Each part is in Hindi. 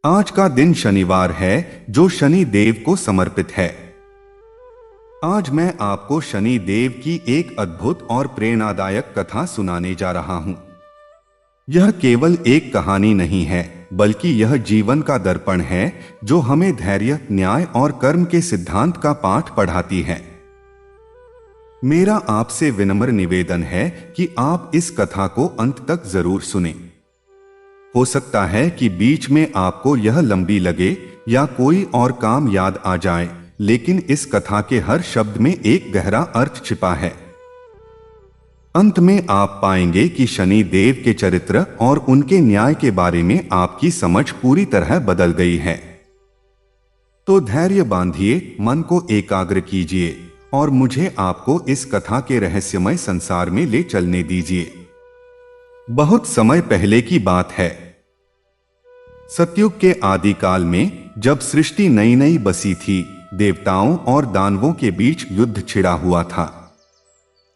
आज का दिन शनिवार है जो शनि देव को समर्पित है। आज मैं आपको शनि देव की एक अद्भुत और प्रेरणादायक कथा सुनाने जा रहा हूं। यह केवल एक कहानी नहीं है, बल्कि यह जीवन का दर्पण है जो हमें धैर्य, न्याय और कर्म के सिद्धांत का पाठ पढ़ाती है। मेरा आपसे विनम्र निवेदन है कि आप इस कथा को अंत तक जरूर सुनें। हो सकता है कि बीच में आपको यह लंबी लगे या कोई और काम याद आ जाए, लेकिन इस कथा के हर शब्द में एक गहरा अर्थ छिपा है। अंत में आप पाएंगे कि शनि देव के चरित्र और उनके न्याय के बारे में आपकी समझ पूरी तरह बदल गई है। तो धैर्य बांधिए, मन को एकाग्र कीजिए और मुझे आपको इस कथा के रहस्यमय संसार में ले चलने दीजिए। बहुत समय पहले की बात है। सतयुग के आदिकाल में जब सृष्टि नई नई बसी थी, देवताओं और दानवों के बीच युद्ध छिड़ा हुआ था।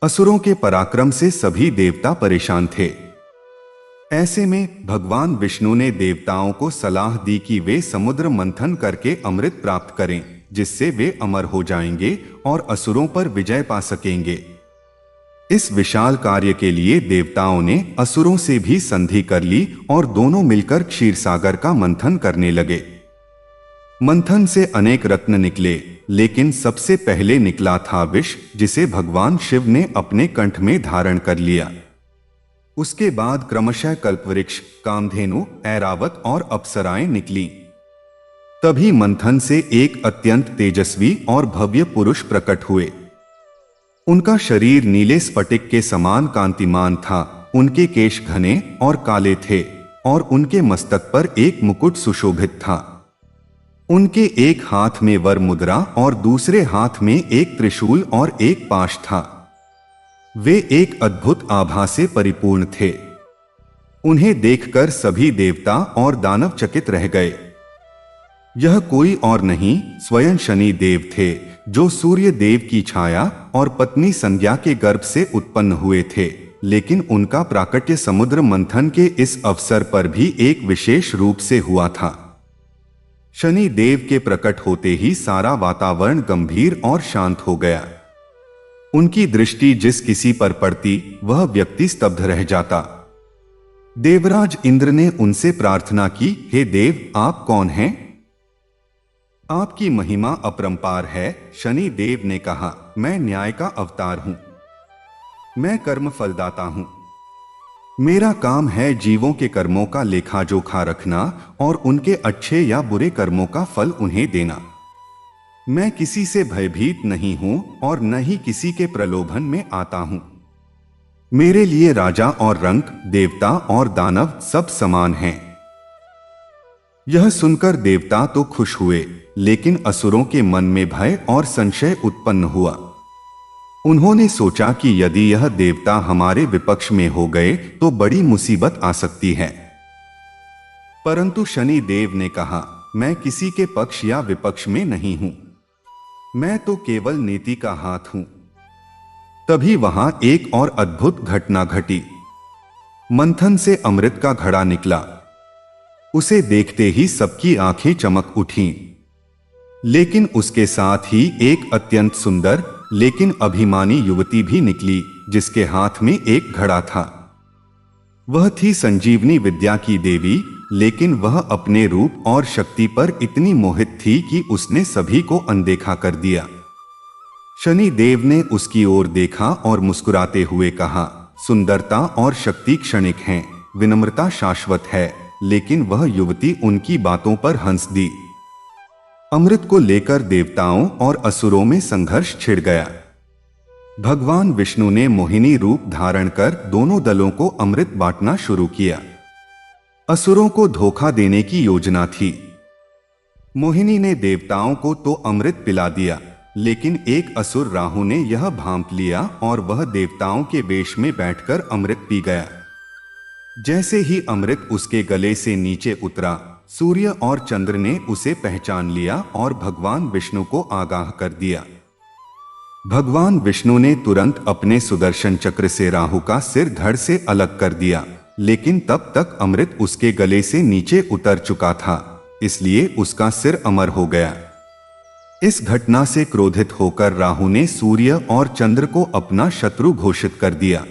असुरों के पराक्रम से सभी देवता परेशान थे। ऐसे में भगवान विष्णु ने देवताओं को सलाह दी कि वे समुद्र मंथन करके अमृत प्राप्त करें, जिससे वे अमर हो जाएंगे और असुरों पर विजय पा सकेंगे। इस विशाल कार्य के लिए देवताओं ने असुरों से भी संधि कर ली और दोनों मिलकर क्षीरसागर का मंथन करने लगे। मंथन से अनेक रत्न निकले, लेकिन सबसे पहले निकला था विष, जिसे भगवान शिव ने अपने कंठ में धारण कर लिया। उसके बाद क्रमशः कल्पवृक्ष, कामधेनु, ऐरावत और अप्सराएं निकली। तभी मंथन से एक अत्यंत तेजस्वी और भव्य पुरुष प्रकट हुए। उनका शरीर नीले स्फटिक के समान कांतिमान था, उनके केश घने और काले थे और उनके मस्तक पर एक मुकुट सुशोभित था। उनके एक हाथ में वर मुद्रा और दूसरे हाथ में एक त्रिशूल और एक पाश था। वे एक अद्भुत आभा से परिपूर्ण थे। उन्हें देखकर सभी देवता और दानव चकित रह गए। यह कोई और नहीं, स्वयं शनि देव थे, जो सूर्य देव की छाया और पत्नी संज्ञा के गर्भ से उत्पन्न हुए थे। लेकिन उनका प्राकट्य समुद्र मंथन के इस अवसर पर भी एक विशेष रूप से हुआ था। शनि देव के प्रकट होते ही सारा वातावरण गंभीर और शांत हो गया। उनकी दृष्टि जिस किसी पर पड़ती, वह व्यक्ति स्तब्ध रह जाता। देवराज इंद्र ने उनसे प्रार्थना की, हे देव, आप कौन हैं? आपकी महिमा अपरंपार है। शनि देव ने कहा, मैं न्याय का अवतार हूं। मैं कर्म फलदाता हूं। मेरा काम है जीवों के कर्मों का लेखा जोखा रखना और उनके अच्छे या बुरे कर्मों का फल उन्हें देना। मैं किसी से भयभीत नहीं हूं और न ही किसी के प्रलोभन में आता हूं। मेरे लिए राजा और रंक, देवता और दानव सब समान हैं। यह सुनकर देवता तो खुश हुए, लेकिन असुरों के मन में भय और संशय उत्पन्न हुआ। उन्होंने सोचा कि यदि यह देवता हमारे विपक्ष में हो गए तो बड़ी मुसीबत आ सकती है। परंतु शनि देव ने कहा, मैं किसी के पक्ष या विपक्ष में नहीं हूं। मैं तो केवल नीति का हाथ हूं। तभी वहां एक और अद्भुत घटना घटी। मंथन से अमृत का घड़ा निकला। उसे देखते ही सबकी आंखें चमक उठीं। लेकिन उसके साथ ही एक अत्यंत सुंदर लेकिन अभिमानी युवती भी निकली, जिसके हाथ में एक घड़ा था। वह थी संजीवनी विद्या की देवी, लेकिन वह अपने रूप और शक्ति पर इतनी मोहित थी कि उसने सभी को अनदेखा कर दिया। शनि देव ने उसकी ओर देखा और मुस्कुराते हुए कहा, सुंदरता और शक्ति क्षणिक हैं, विनम्रता शाश्वत है। लेकिन वह युवती उनकी बातों पर हंस दी। अमृत को लेकर देवताओं और असुरों में संघर्ष छिड़ गया। भगवान विष्णु ने मोहिनी रूप धारण कर दोनों दलों को अमृत बांटना शुरू किया। असुरों को धोखा देने की योजना थी। मोहिनी ने देवताओं को तो अमृत पिला दिया, लेकिन एक असुर राहु ने यह भांप लिया और वह देवताओं के वेश में बैठकर अमृत पी गया। जैसे ही अमृत उसके गले से नीचे उतरा, सूर्य और चंद्र ने उसे पहचान लिया और भगवान विष्णु को आगाह कर दिया। भगवान विष्णु ने तुरंत अपने सुदर्शन चक्र से राहु का सिर धड़ से अलग कर दिया, लेकिन तब तक अमृत उसके गले से नीचे उतर चुका था। इसलिए उसका सिर अमर हो गया। इस घटना से क्रोधित होकर राहु ने सूर्य और चंद्र को अपना शत्रु घोषित कर दिया।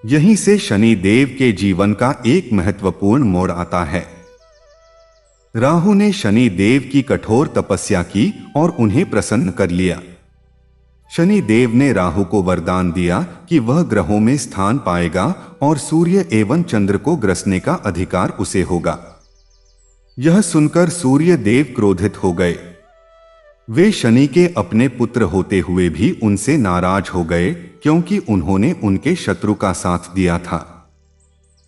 यहीं से शनि देव के जीवन का एक महत्वपूर्ण मोड़ आता है। राहु ने शनि देव की कठोर तपस्या की और उन्हें प्रसन्न कर लिया। शनि देव ने राहु को वरदान दिया कि वह ग्रहों में स्थान पाएगा और सूर्य एवं चंद्र को ग्रसने का अधिकार उसे होगा। यह सुनकर सूर्य देव क्रोधित हो गए। वे शनि के अपने पुत्र होते हुए भी उनसे नाराज हो गए, क्योंकि उन्होंने उनके शत्रु का साथ दिया था।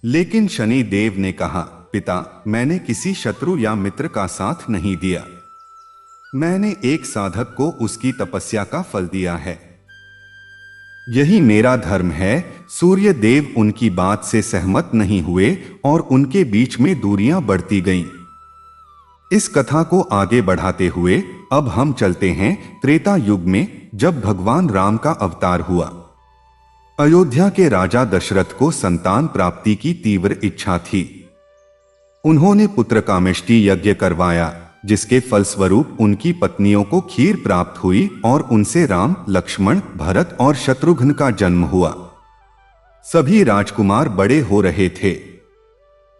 लेकिन शनि देव ने कहा, पिता, मैंने किसी शत्रु या मित्र का साथ नहीं दिया। मैंने एक साधक को उसकी तपस्या का फल दिया है। यही मेरा धर्म है। सूर्य देव उनकी बात से सहमत नहीं हुए और उनके बीच में दूरियां बढ़ती गईं। इस कथा को आगे बढ़ाते हुए अब हम चलते हैं त्रेता युग में, जब भगवान राम का अवतार हुआ। अयोध्या के राजा दशरथ को संतान प्राप्ति की तीव्र इच्छा थी। उन्होंने पुत्र कामेष्टि यज्ञ करवाया, जिसके फलस्वरूप उनकी पत्नियों को खीर प्राप्त हुई और उनसे राम, लक्ष्मण, भरत और शत्रुघ्न का जन्म हुआ। सभी राजकुमार बड़े हो रहे थे।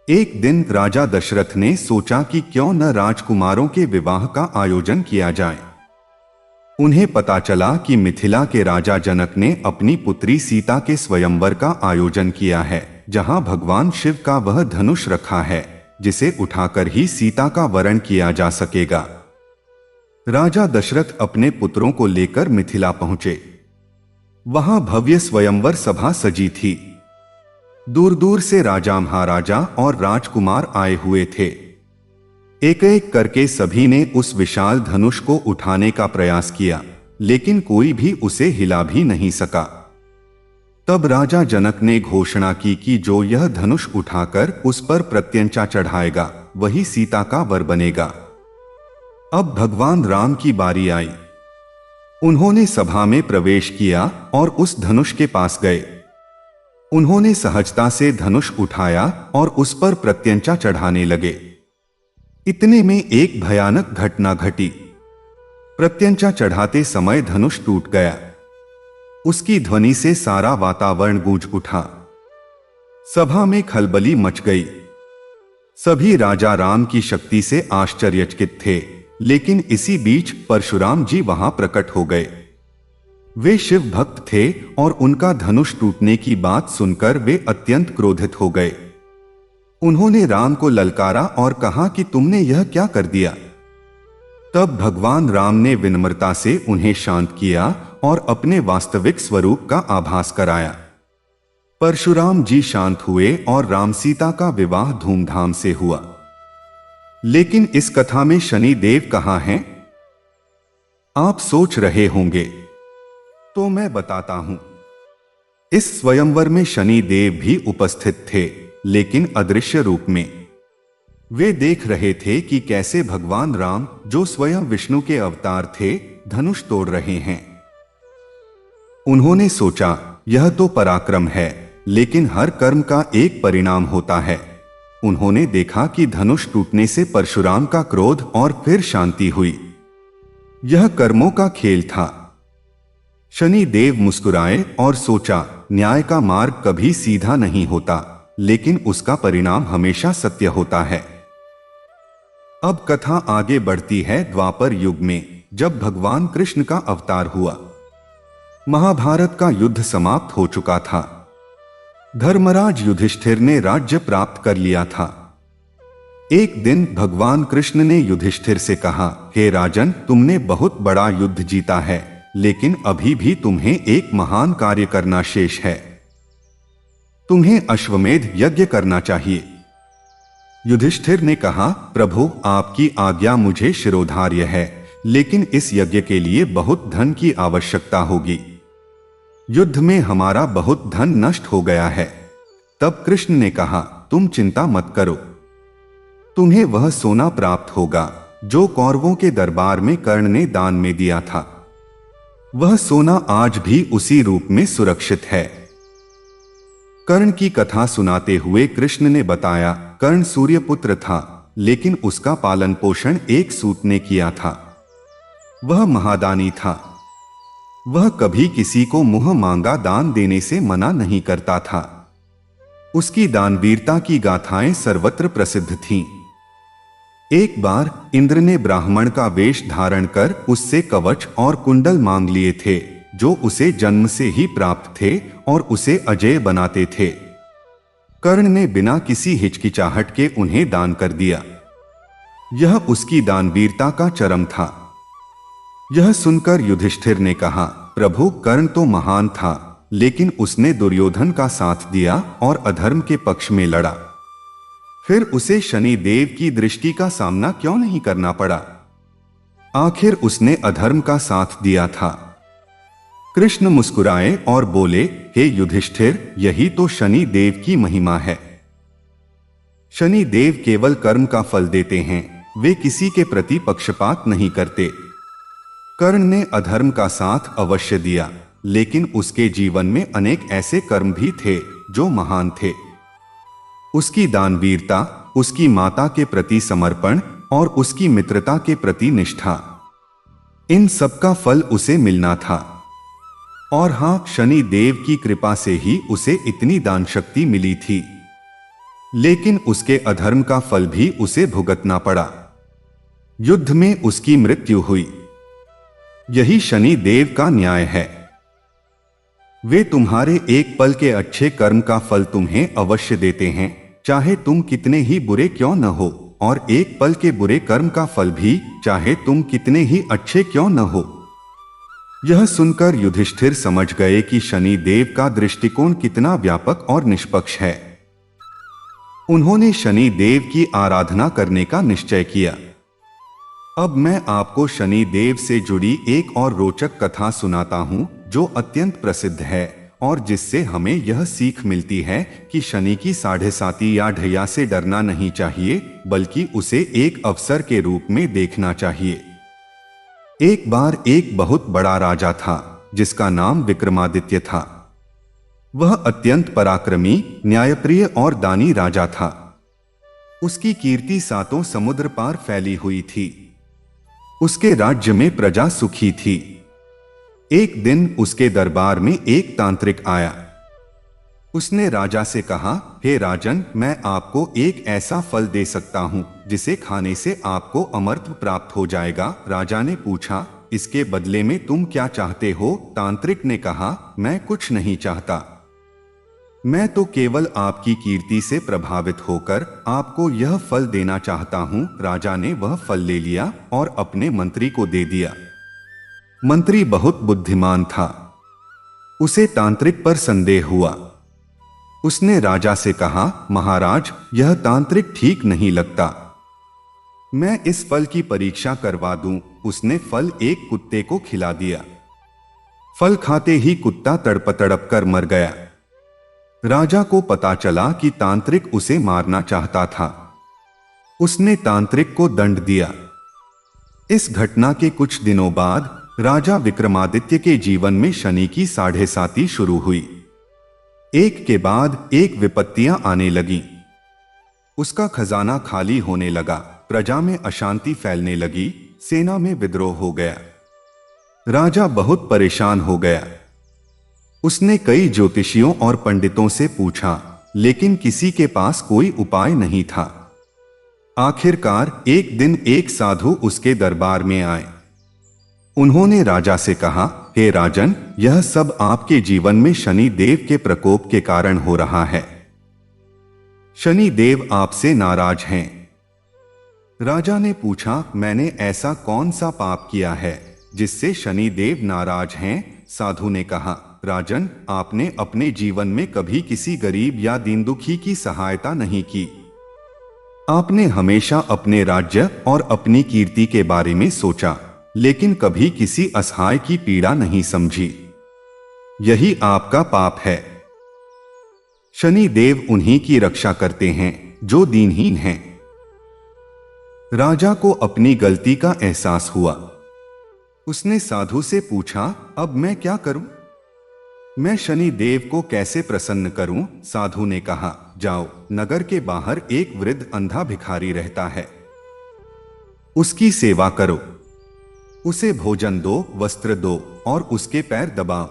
एक दिन राजा दशरथ ने सोचा कि क्यों न राजकुमारों के विवाह का आयोजन किया जाए। उन्हें पता चला कि मिथिला के राजा जनक ने अपनी पुत्री सीता के स्वयंवर का आयोजन किया है, जहां भगवान शिव का वह धनुष रखा है, जिसे उठाकर ही सीता का वरण किया जा सकेगा। राजा दशरथ अपने पुत्रों को लेकर मिथिला पहुंचे। वहां भव्य स्वयंवर सभा सजी थी। दूर दूर से राजा, महाराजा और राजकुमार आए हुए थे। एक एक करके सभी ने उस विशाल धनुष को उठाने का प्रयास किया, लेकिन कोई भी उसे हिला भी नहीं सका। तब राजा जनक ने घोषणा की कि जो यह धनुष उठाकर उस पर प्रत्यंचा चढ़ाएगा, वही सीता का वर बनेगा। अब भगवान राम की बारी आई। उन्होंने सभा में प्रवेश किया और उस धनुष के पास गए। उन्होंने सहजता से धनुष उठाया और उस पर प्रत्यंचा चढ़ाने लगे। इतने में एक भयानक घटना घटी। प्रत्यंचा चढ़ाते समय धनुष टूट गया। उसकी ध्वनि से सारा वातावरण गूंज उठा। सभा में खलबली मच गई। सभी राजा राम की शक्ति से आश्चर्यचकित थे, लेकिन इसी बीच परशुराम जी वहां प्रकट हो गए। वे शिव भक्त थे और उनका धनुष टूटने की बात सुनकर वे अत्यंत क्रोधित हो गए। उन्होंने राम को ललकारा और कहा कि तुमने यह क्या कर दिया। तब भगवान राम ने विनम्रता से उन्हें शांत किया और अपने वास्तविक स्वरूप का आभास कराया। परशुराम जी शांत हुए और राम सीता का विवाह धूमधाम से हुआ। लेकिन इस कथा में शनि देव कहाँ हैं? आप सोच रहे होंगे, तो मैं बताता हूं। इस स्वयंवर में शनि देव भी उपस्थित थे, लेकिन अदृश्य रूप में। वे देख रहे थे कि कैसे भगवान राम, जो स्वयं विष्णु के अवतार थे, धनुष तोड़ रहे हैं। उन्होंने सोचा, यह तो पराक्रम है, लेकिन हर कर्म का एक परिणाम होता है। उन्होंने देखा कि धनुष टूटने से परशुराम का क्रोध और फिर शांति हुई। यह कर्मों का खेल था। शनि देव मुस्कुराए और सोचा, न्याय का मार्ग कभी सीधा नहीं होता, लेकिन उसका परिणाम हमेशा सत्य होता है। अब कथा आगे बढ़ती है द्वापर युग में, जब भगवान कृष्ण का अवतार हुआ। महाभारत का युद्ध समाप्त हो चुका था। धर्मराज युधिष्ठिर ने राज्य प्राप्त कर लिया था। एक दिन भगवान कृष्ण ने युधिष्ठिर से कहा, हे राजन, तुमने बहुत बड़ा युद्ध जीता है, लेकिन अभी भी तुम्हें एक महान कार्य करना शेष है। तुम्हें अश्वमेध यज्ञ करना चाहिए। युधिष्ठिर ने कहा, प्रभु, आपकी आज्ञा मुझे शिरोधार्य है, लेकिन इस यज्ञ के लिए बहुत धन की आवश्यकता होगी। युद्ध में हमारा बहुत धन नष्ट हो गया है। तब कृष्ण ने कहा, तुम चिंता मत करो। तुम्हें वह सोना प्राप्त होगा जो कौरवों के दरबार में कर्ण ने दान में दिया था। वह सोना आज भी उसी रूप में सुरक्षित है। कर्ण की कथा सुनाते हुए कृष्ण ने बताया, कर्ण सूर्यपुत्र था, लेकिन उसका पालन पोषण एक सूत ने किया था। वह महादानी था। वह कभी किसी को मुंह मांगा दान देने से मना नहीं करता था। उसकी दानवीरता की गाथाएं सर्वत्र प्रसिद्ध थीं। एक बार इंद्र ने ब्राह्मण का वेश धारण कर उससे कवच और कुंडल मांग लिए थे, जो उसे जन्म से ही प्राप्त थे और उसे अजेय बनाते थे। कर्ण ने बिना किसी हिचकिचाहट के उन्हें दान कर दिया। यह उसकी दानवीरता का चरम था। यह सुनकर युधिष्ठिर ने कहा, प्रभु, कर्ण तो महान था, लेकिन उसने दुर्योधन का साथ दिया और अधर्म के पक्ष में लड़ा। फिर उसे शनि देव की दृष्टि का सामना क्यों नहीं करना पड़ा? आखिर उसने अधर्म का साथ दिया था। कृष्ण मुस्कुराए और बोले, हे युधिष्ठिर, यही तो शनि देव की महिमा है। शनि देव केवल कर्म का फल देते हैं, वे किसी के प्रति पक्षपात नहीं करते। कर्ण ने अधर्म का साथ अवश्य दिया, लेकिन उसके जीवन में अनेक ऐसे कर्म भी थे जो महान थे। उसकी दानवीरता, उसकी माता के प्रति समर्पण और उसकी मित्रता के प्रति निष्ठा, इन सब का फल उसे मिलना था। और हां, शनि देव की कृपा से ही उसे इतनी दान शक्ति मिली थी। लेकिन उसके अधर्म का फल भी उसे भुगतना पड़ा। युद्ध में उसकी मृत्यु हुई। यही शनि देव का न्याय है। वे तुम्हारे एक पल के अच्छे कर्म का फल तुम्हें अवश्य देते हैं, चाहे तुम कितने ही बुरे क्यों न हो, और एक पल के बुरे कर्म का फल भी, चाहे तुम कितने ही अच्छे क्यों न हो। यह सुनकर युधिष्ठिर समझ गए कि शनि देव का दृष्टिकोण कितना व्यापक और निष्पक्ष है। उन्होंने शनि देव की आराधना करने का निश्चय किया। अब मैं आपको शनि देव से जुड़ी एक और रोचक कथा सुनाता हूं, जो अत्यंत प्रसिद्ध है और जिससे हमें यह सीख मिलती है कि शनि की साढ़ेसाती या ढैया से डरना नहीं चाहिए, बल्कि उसे एक अवसर के रूप में देखना चाहिए। एक बार एक बहुत बड़ा राजा था, जिसका नाम विक्रमादित्य था। वह अत्यंत पराक्रमी, न्यायप्रिय और दानी राजा था। उसकी कीर्ति सातों समुद्र पार फैली हुई थी। उसके राज्य में प्रजा सुखी थी। एक दिन उसके दरबार में एक तांत्रिक आया। उसने राजा से कहा, हे राजन, मैं आपको एक ऐसा फल दे सकता हूं जिसे खाने से आपको अमरत्व प्राप्त हो जाएगा। राजा ने पूछा, इसके बदले में तुम क्या चाहते हो? तांत्रिक ने कहा, मैं कुछ नहीं चाहता। मैं तो केवल आपकी कीर्ति से प्रभावित होकर आपको यह फल देना चाहता हूं। राजा ने वह फल ले लिया और अपने मंत्री को दे दिया। मंत्री बहुत बुद्धिमान था। उसे तांत्रिक पर संदेह हुआ। उसने राजा से कहा, महाराज, यह तांत्रिक ठीक नहीं लगता। मैं इस फल की परीक्षा करवा दूं। उसने फल एक कुत्ते को खिला दिया। फल खाते ही कुत्ता तड़प तड़प कर मर गया। राजा को पता चला कि तांत्रिक उसे मारना चाहता था। उसने तांत्रिक को दंड दिया। इस घटना के कुछ दिनों बाद राजा विक्रमादित्य के जीवन में शनि की साढ़ेसाती शुरू हुई। एक के बाद एक विपत्तियां आने लगीं। उसका खजाना खाली होने लगा, प्रजा में अशांति फैलने लगी, सेना में विद्रोह हो गया। राजा बहुत परेशान हो गया। उसने कई ज्योतिषियों और पंडितों से पूछा, लेकिन किसी के पास कोई उपाय नहीं था। आखिरकार एक दिन एक साधु उसके दरबार में आए। उन्होंने राजा से कहा, हे राजन, यह सब आपके जीवन में शनि देव के प्रकोप के कारण हो रहा है। शनि देव आपसे नाराज हैं। राजा ने पूछा, मैंने ऐसा कौन सा पाप किया है जिससे शनि देव नाराज हैं? साधु ने कहा, राजन, आपने अपने जीवन में कभी किसी गरीब या दीन दुखी की सहायता नहीं की। आपने हमेशा अपने राज्य और अपनी कीर्ति के बारे में सोचा, लेकिन कभी किसी असहाय की पीड़ा नहीं समझी। यही आपका पाप है। शनि देव उन्हीं की रक्षा करते हैं जो दीनहीन हैं। राजा को अपनी गलती का एहसास हुआ। उसने साधु से पूछा, अब मैं क्या करूं? मैं शनि देव को कैसे प्रसन्न करूं? साधु ने कहा, जाओ, नगर के बाहर एक वृद्ध अंधा भिखारी रहता है, उसकी सेवा करो, उसे भोजन दो, वस्त्र दो और उसके पैर दबाओ।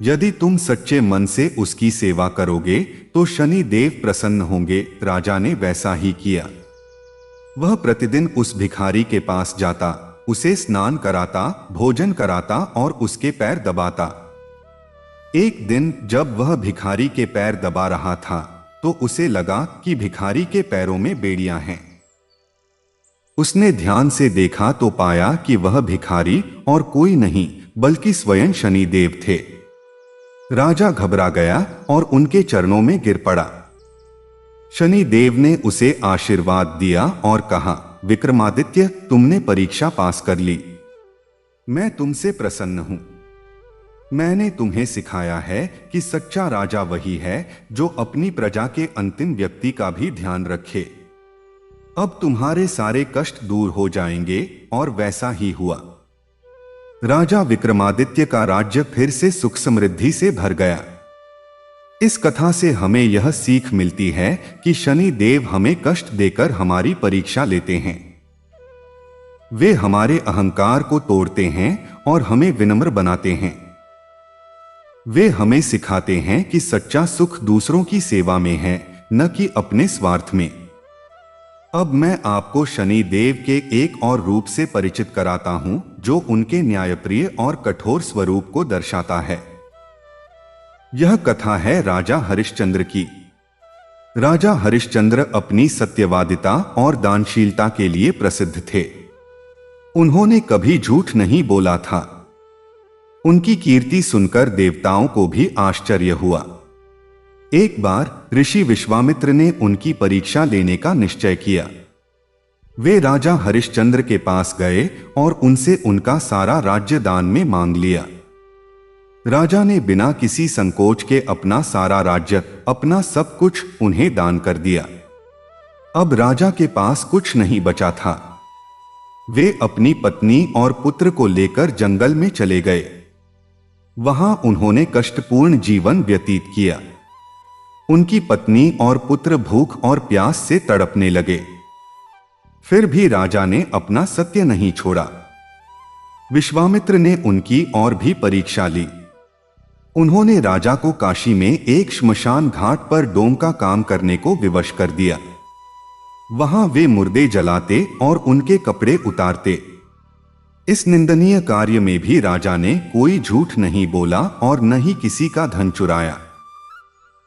यदि तुम सच्चे मन से उसकी सेवा करोगे तो शनि देव प्रसन्न होंगे। राजा ने वैसा ही किया। वह प्रतिदिन उस भिखारी के पास जाता, उसे स्नान कराता, भोजन कराता और उसके पैर दबाता। एक दिन जब वह भिखारी के पैर दबा रहा था तो उसे लगा कि भिखारी के पैरों में बेड़ियां हैं। उसने ध्यान से देखा तो पाया कि वह भिखारी और कोई नहीं बल्कि स्वयं शनिदेव थे। राजा घबरा गया और उनके चरणों में गिर पड़ा। शनिदेव ने उसे आशीर्वाद दिया और कहा, विक्रमादित्य, तुमने परीक्षा पास कर ली। मैं तुमसे प्रसन्न हूं। मैंने तुम्हें सिखाया है कि सच्चा राजा वही है जो अपनी प्रजा के अंतिम व्यक्ति का भी ध्यान रखे। अब तुम्हारे सारे कष्ट दूर हो जाएंगे। और वैसा ही हुआ। राजा विक्रमादित्य का राज्य फिर से सुख समृद्धि से भर गया। इस कथा से हमें यह सीख मिलती है कि शनि देव हमें कष्ट देकर हमारी परीक्षा लेते हैं। वे हमारे अहंकार को तोड़ते हैं और हमें विनम्र बनाते हैं। वे हमें सिखाते हैं कि सच्चा सुख दूसरों की सेवा में है, न कि अपने स्वार्थ में। अब मैं आपको शनि देव के एक और रूप से परिचित कराता हूं जो उनके न्यायप्रिय और कठोर स्वरूप को दर्शाता है। यह कथा है राजा हरिश्चंद्र की। राजा हरिश्चंद्र अपनी सत्यवादिता और दानशीलता के लिए प्रसिद्ध थे। उन्होंने कभी झूठ नहीं बोला था। उनकी कीर्ति सुनकर देवताओं को भी आश्चर्य हुआ। एक बार ऋषि विश्वामित्र ने उनकी परीक्षा लेने का निश्चय किया। वे राजा हरिश्चंद्र के पास गए और उनसे उनका सारा राज्य दान में मांग लिया। राजा ने बिना किसी संकोच के अपना सारा राज्य, अपना सब कुछ उन्हें दान कर दिया। अब राजा के पास कुछ नहीं बचा था। वे अपनी पत्नी और पुत्र को लेकर जंगल में चले गए। वहां उन्होंने कष्टपूर्ण जीवन व्यतीत किया। उनकी पत्नी और पुत्र भूख और प्यास से तड़पने लगे। फिर भी राजा ने अपना सत्य नहीं छोड़ा। विश्वामित्र ने उनकी और भी परीक्षा ली। उन्होंने राजा को काशी में एक श्मशान घाट पर डोम का काम करने को विवश कर दिया। वहां वे मुर्दे जलाते और उनके कपड़े उतारते। इस निंदनीय कार्य में भी राजा ने कोई झूठ नहीं बोला और न ही किसी का धन चुराया।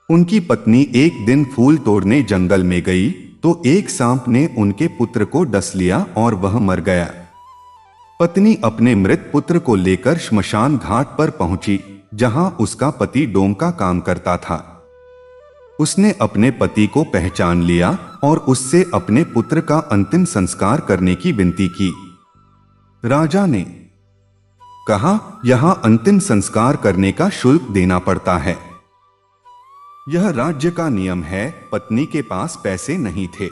उनकी पत्नी एक दिन फूल तोड़ने जंगल में गई तो एक सांप ने उनके पुत्र को डस लिया और वह मर गया। पत्नी अपने मृत पुत्र को लेकर श्मशान घाट पर पहुंची जहां उसका पति डोम का काम करता था। उसने अपने पति को पहचान लिया और उससे अपने पुत्र का अंतिम संस्कार करने की विनती की। राजा ने कहा, यहां अंतिम संस्कार करने का शुल्क देना पड़ता है। यह राज्य का नियम है। पत्नी के पास पैसे नहीं थे।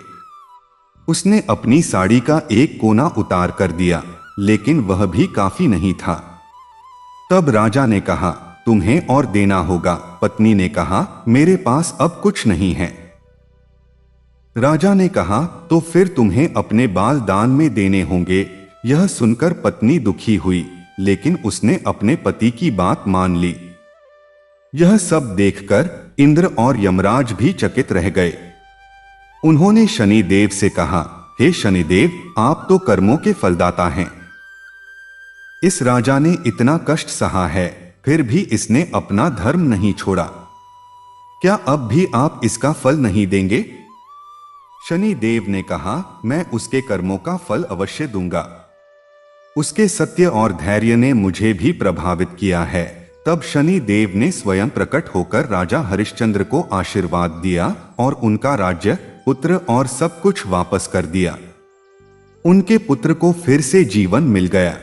उसने अपनी साड़ी का एक कोना उतार कर दिया, लेकिन वह भी काफी नहीं था। तब राजा ने कहा, तुम्हें और देना होगा। पत्नी ने कहा, मेरे पास अब कुछ नहीं है। राजा ने कहा, तो फिर तुम्हें अपने बाल दान में देने होंगे। यह सुनकर पत्नी दुखी हुई, लेकिन उसने अपने पति की बात मान ली। यह सब देखकर इंद्र और यमराज भी चकित रह गए। उन्होंने शनिदेव से कहा, हे शनिदेव, आप तो कर्मों के फलदाता हैं। इस राजा ने इतना कष्ट सहा है, फिर भी इसने अपना धर्म नहीं छोड़ा। क्या अब भी आप इसका फल नहीं देंगे? शनिदेव ने कहा, मैं उसके कर्मों का फल अवश्य दूंगा। उसके सत्य और धैर्य ने मुझे भी प्रभावित किया है। तब शनि देव ने स्वयं प्रकट होकर राजा हरिश्चंद्र को आशीर्वाद दिया और उनका राज्य, पुत्र और सब कुछ वापस कर दिया। उनके पुत्र को फिर से जीवन मिल गया।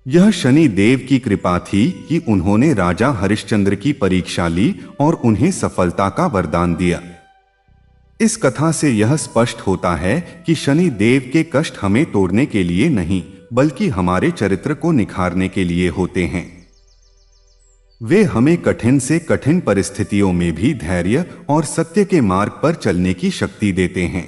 यह शनि देव की कृपा थी कि उन्होंने राजा हरिश्चंद्र की परीक्षा ली और उन्हें सफलता का वरदान दिया। इस कथा से यह स्पष्ट होता है कि शनि देव के कष्ट हमें तोड़ने के लिए नहीं, बल्कि हमारे चरित्र को निखारने के लिए होते हैं। वे हमें कठिन से कठिन परिस्थितियों में भी धैर्य और सत्य के मार्ग पर चलने की शक्ति देते हैं।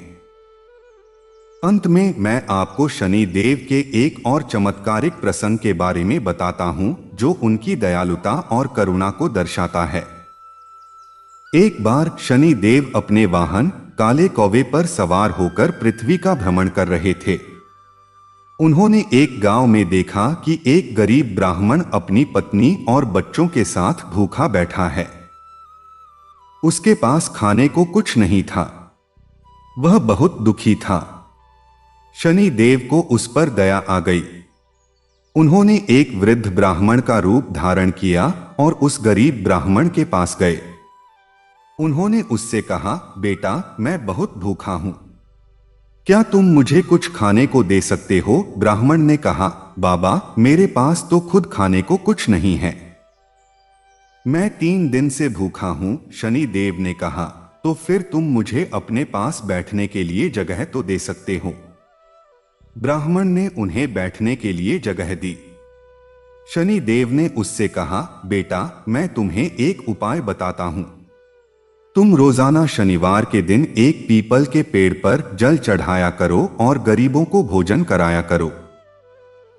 अंत में मैं आपको शनि देव के एक और चमत्कारिक प्रसंग के बारे में बताता हूं, जो उनकी दयालुता और करुणा को दर्शाता है। एक बार शनि देव अपने वाहन काले कौवे पर सवार होकर पृथ्वी का भ्रमण कर रहे थे। उन्होंने एक गांव में देखा कि एक गरीब ब्राह्मण अपनी पत्नी और बच्चों के साथ भूखा बैठा है। उसके पास खाने को कुछ नहीं था। वह बहुत दुखी था। शनि देव को उस पर दया आ गई। उन्होंने एक वृद्ध ब्राह्मण का रूप धारण किया और उस गरीब ब्राह्मण के पास गए। उन्होंने उससे कहा, बेटा, मैं बहुत भूखा हूं, क्या तुम मुझे कुछ खाने को दे सकते हो? ब्राह्मण ने कहा, बाबा, मेरे पास तो खुद खाने को कुछ नहीं है। मैं 3 दिन से भूखा हूं। शनि देव ने कहा, तो फिर तुम मुझे अपने पास बैठने के लिए जगह तो दे सकते हो। ब्राह्मण ने उन्हें बैठने के लिए जगह दी। शनि देव ने उससे कहा, बेटा, मैं तुम्हें एक उपाय बताता हूं। तुम रोजाना शनिवार के दिन एक पीपल के पेड़ पर जल चढ़ाया करो और गरीबों को भोजन कराया करो।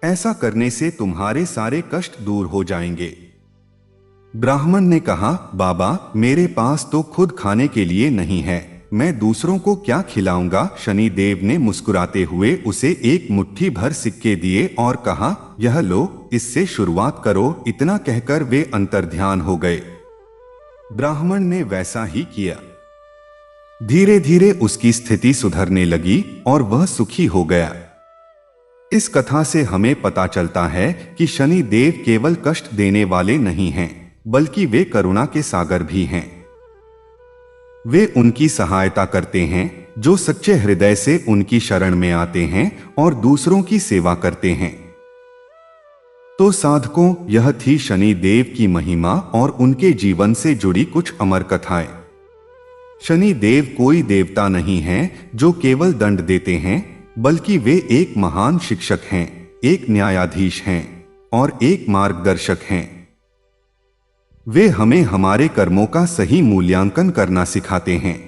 ऐसा करने से तुम्हारे सारे कष्ट दूर हो जाएंगे। ब्राह्मण ने कहा, बाबा, मेरे पास तो खुद खाने के लिए नहीं है, मैं दूसरों को क्या खिलाऊंगा? शनि देव ने मुस्कुराते हुए उसे एक मुट्ठी भर सिक्के दिए और कहा, यह लो, इससे शुरुआत करो। इतना कहकर वे अंतर्ध्यान हो गए। ब्राह्मण ने वैसा ही किया। धीरे धीरे उसकी स्थिति सुधरने लगी और वह सुखी हो गया। इस कथा से हमें पता चलता है कि शनि देव केवल कष्ट देने वाले नहीं हैं, बल्कि वे करुणा के सागर भी हैं। वे उनकी सहायता करते हैं जो सच्चे हृदय से उनकी शरण में आते हैं और दूसरों की सेवा करते हैं। तो साधकों, यह थी शनि देव की महिमा और उनके जीवन से जुड़ी कुछ अमर कथाएं। शनि देव कोई देवता नहीं हैं जो केवल दंड देते हैं, बल्कि वे एक महान शिक्षक हैं, एक न्यायाधीश हैं और एक मार्गदर्शक हैं। वे हमें हमारे कर्मों का सही मूल्यांकन करना सिखाते हैं।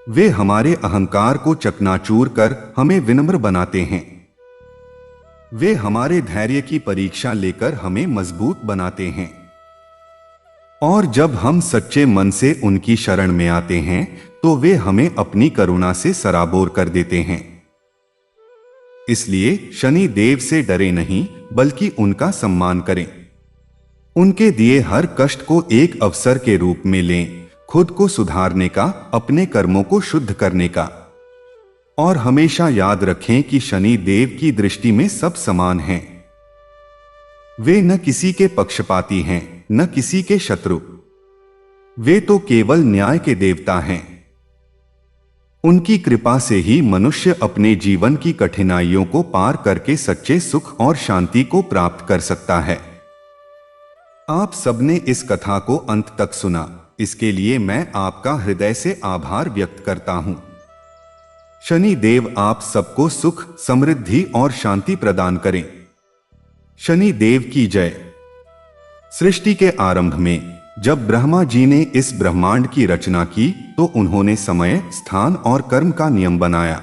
वे हमारे अहंकार को चकनाचूर कर हमें विनम्र बनाते हैं। वे हमारे धैर्य की परीक्षा लेकर हमें मजबूत बनाते हैं। और जब हम सच्चे मन से उनकी शरण में आते हैं, तो वे हमें अपनी करुणा से सराबोर कर देते हैं। इसलिए शनि देव से डरे नहीं, बल्कि उनका सम्मान करें। उनके दिए हर कष्ट को एक अवसर के रूप में लें, खुद को सुधारने का, अपने कर्मों को शुद्ध करने का। और हमेशा याद रखें कि शनि देव की दृष्टि में सब समान हैं। वे न किसी के पक्षपाती हैं, न किसी के शत्रु। वे तो केवल न्याय के देवता हैं। उनकी कृपा से ही मनुष्य अपने जीवन की कठिनाइयों को पार करके सच्चे सुख और शांति को प्राप्त कर सकता है। आप सबने इस कथा को अंत तक सुना, इसके लिए मैं आपका हृदय से आभार व्यक्त करता हूं। शनि देव आप सबको सुख, समृद्धि और शांति प्रदान करें। शनि देव की जय। सृष्टि के आरंभ में जब ब्रह्मा जी ने इस ब्रह्मांड की रचना की, तो उन्होंने समय, स्थान और कर्म का नियम बनाया।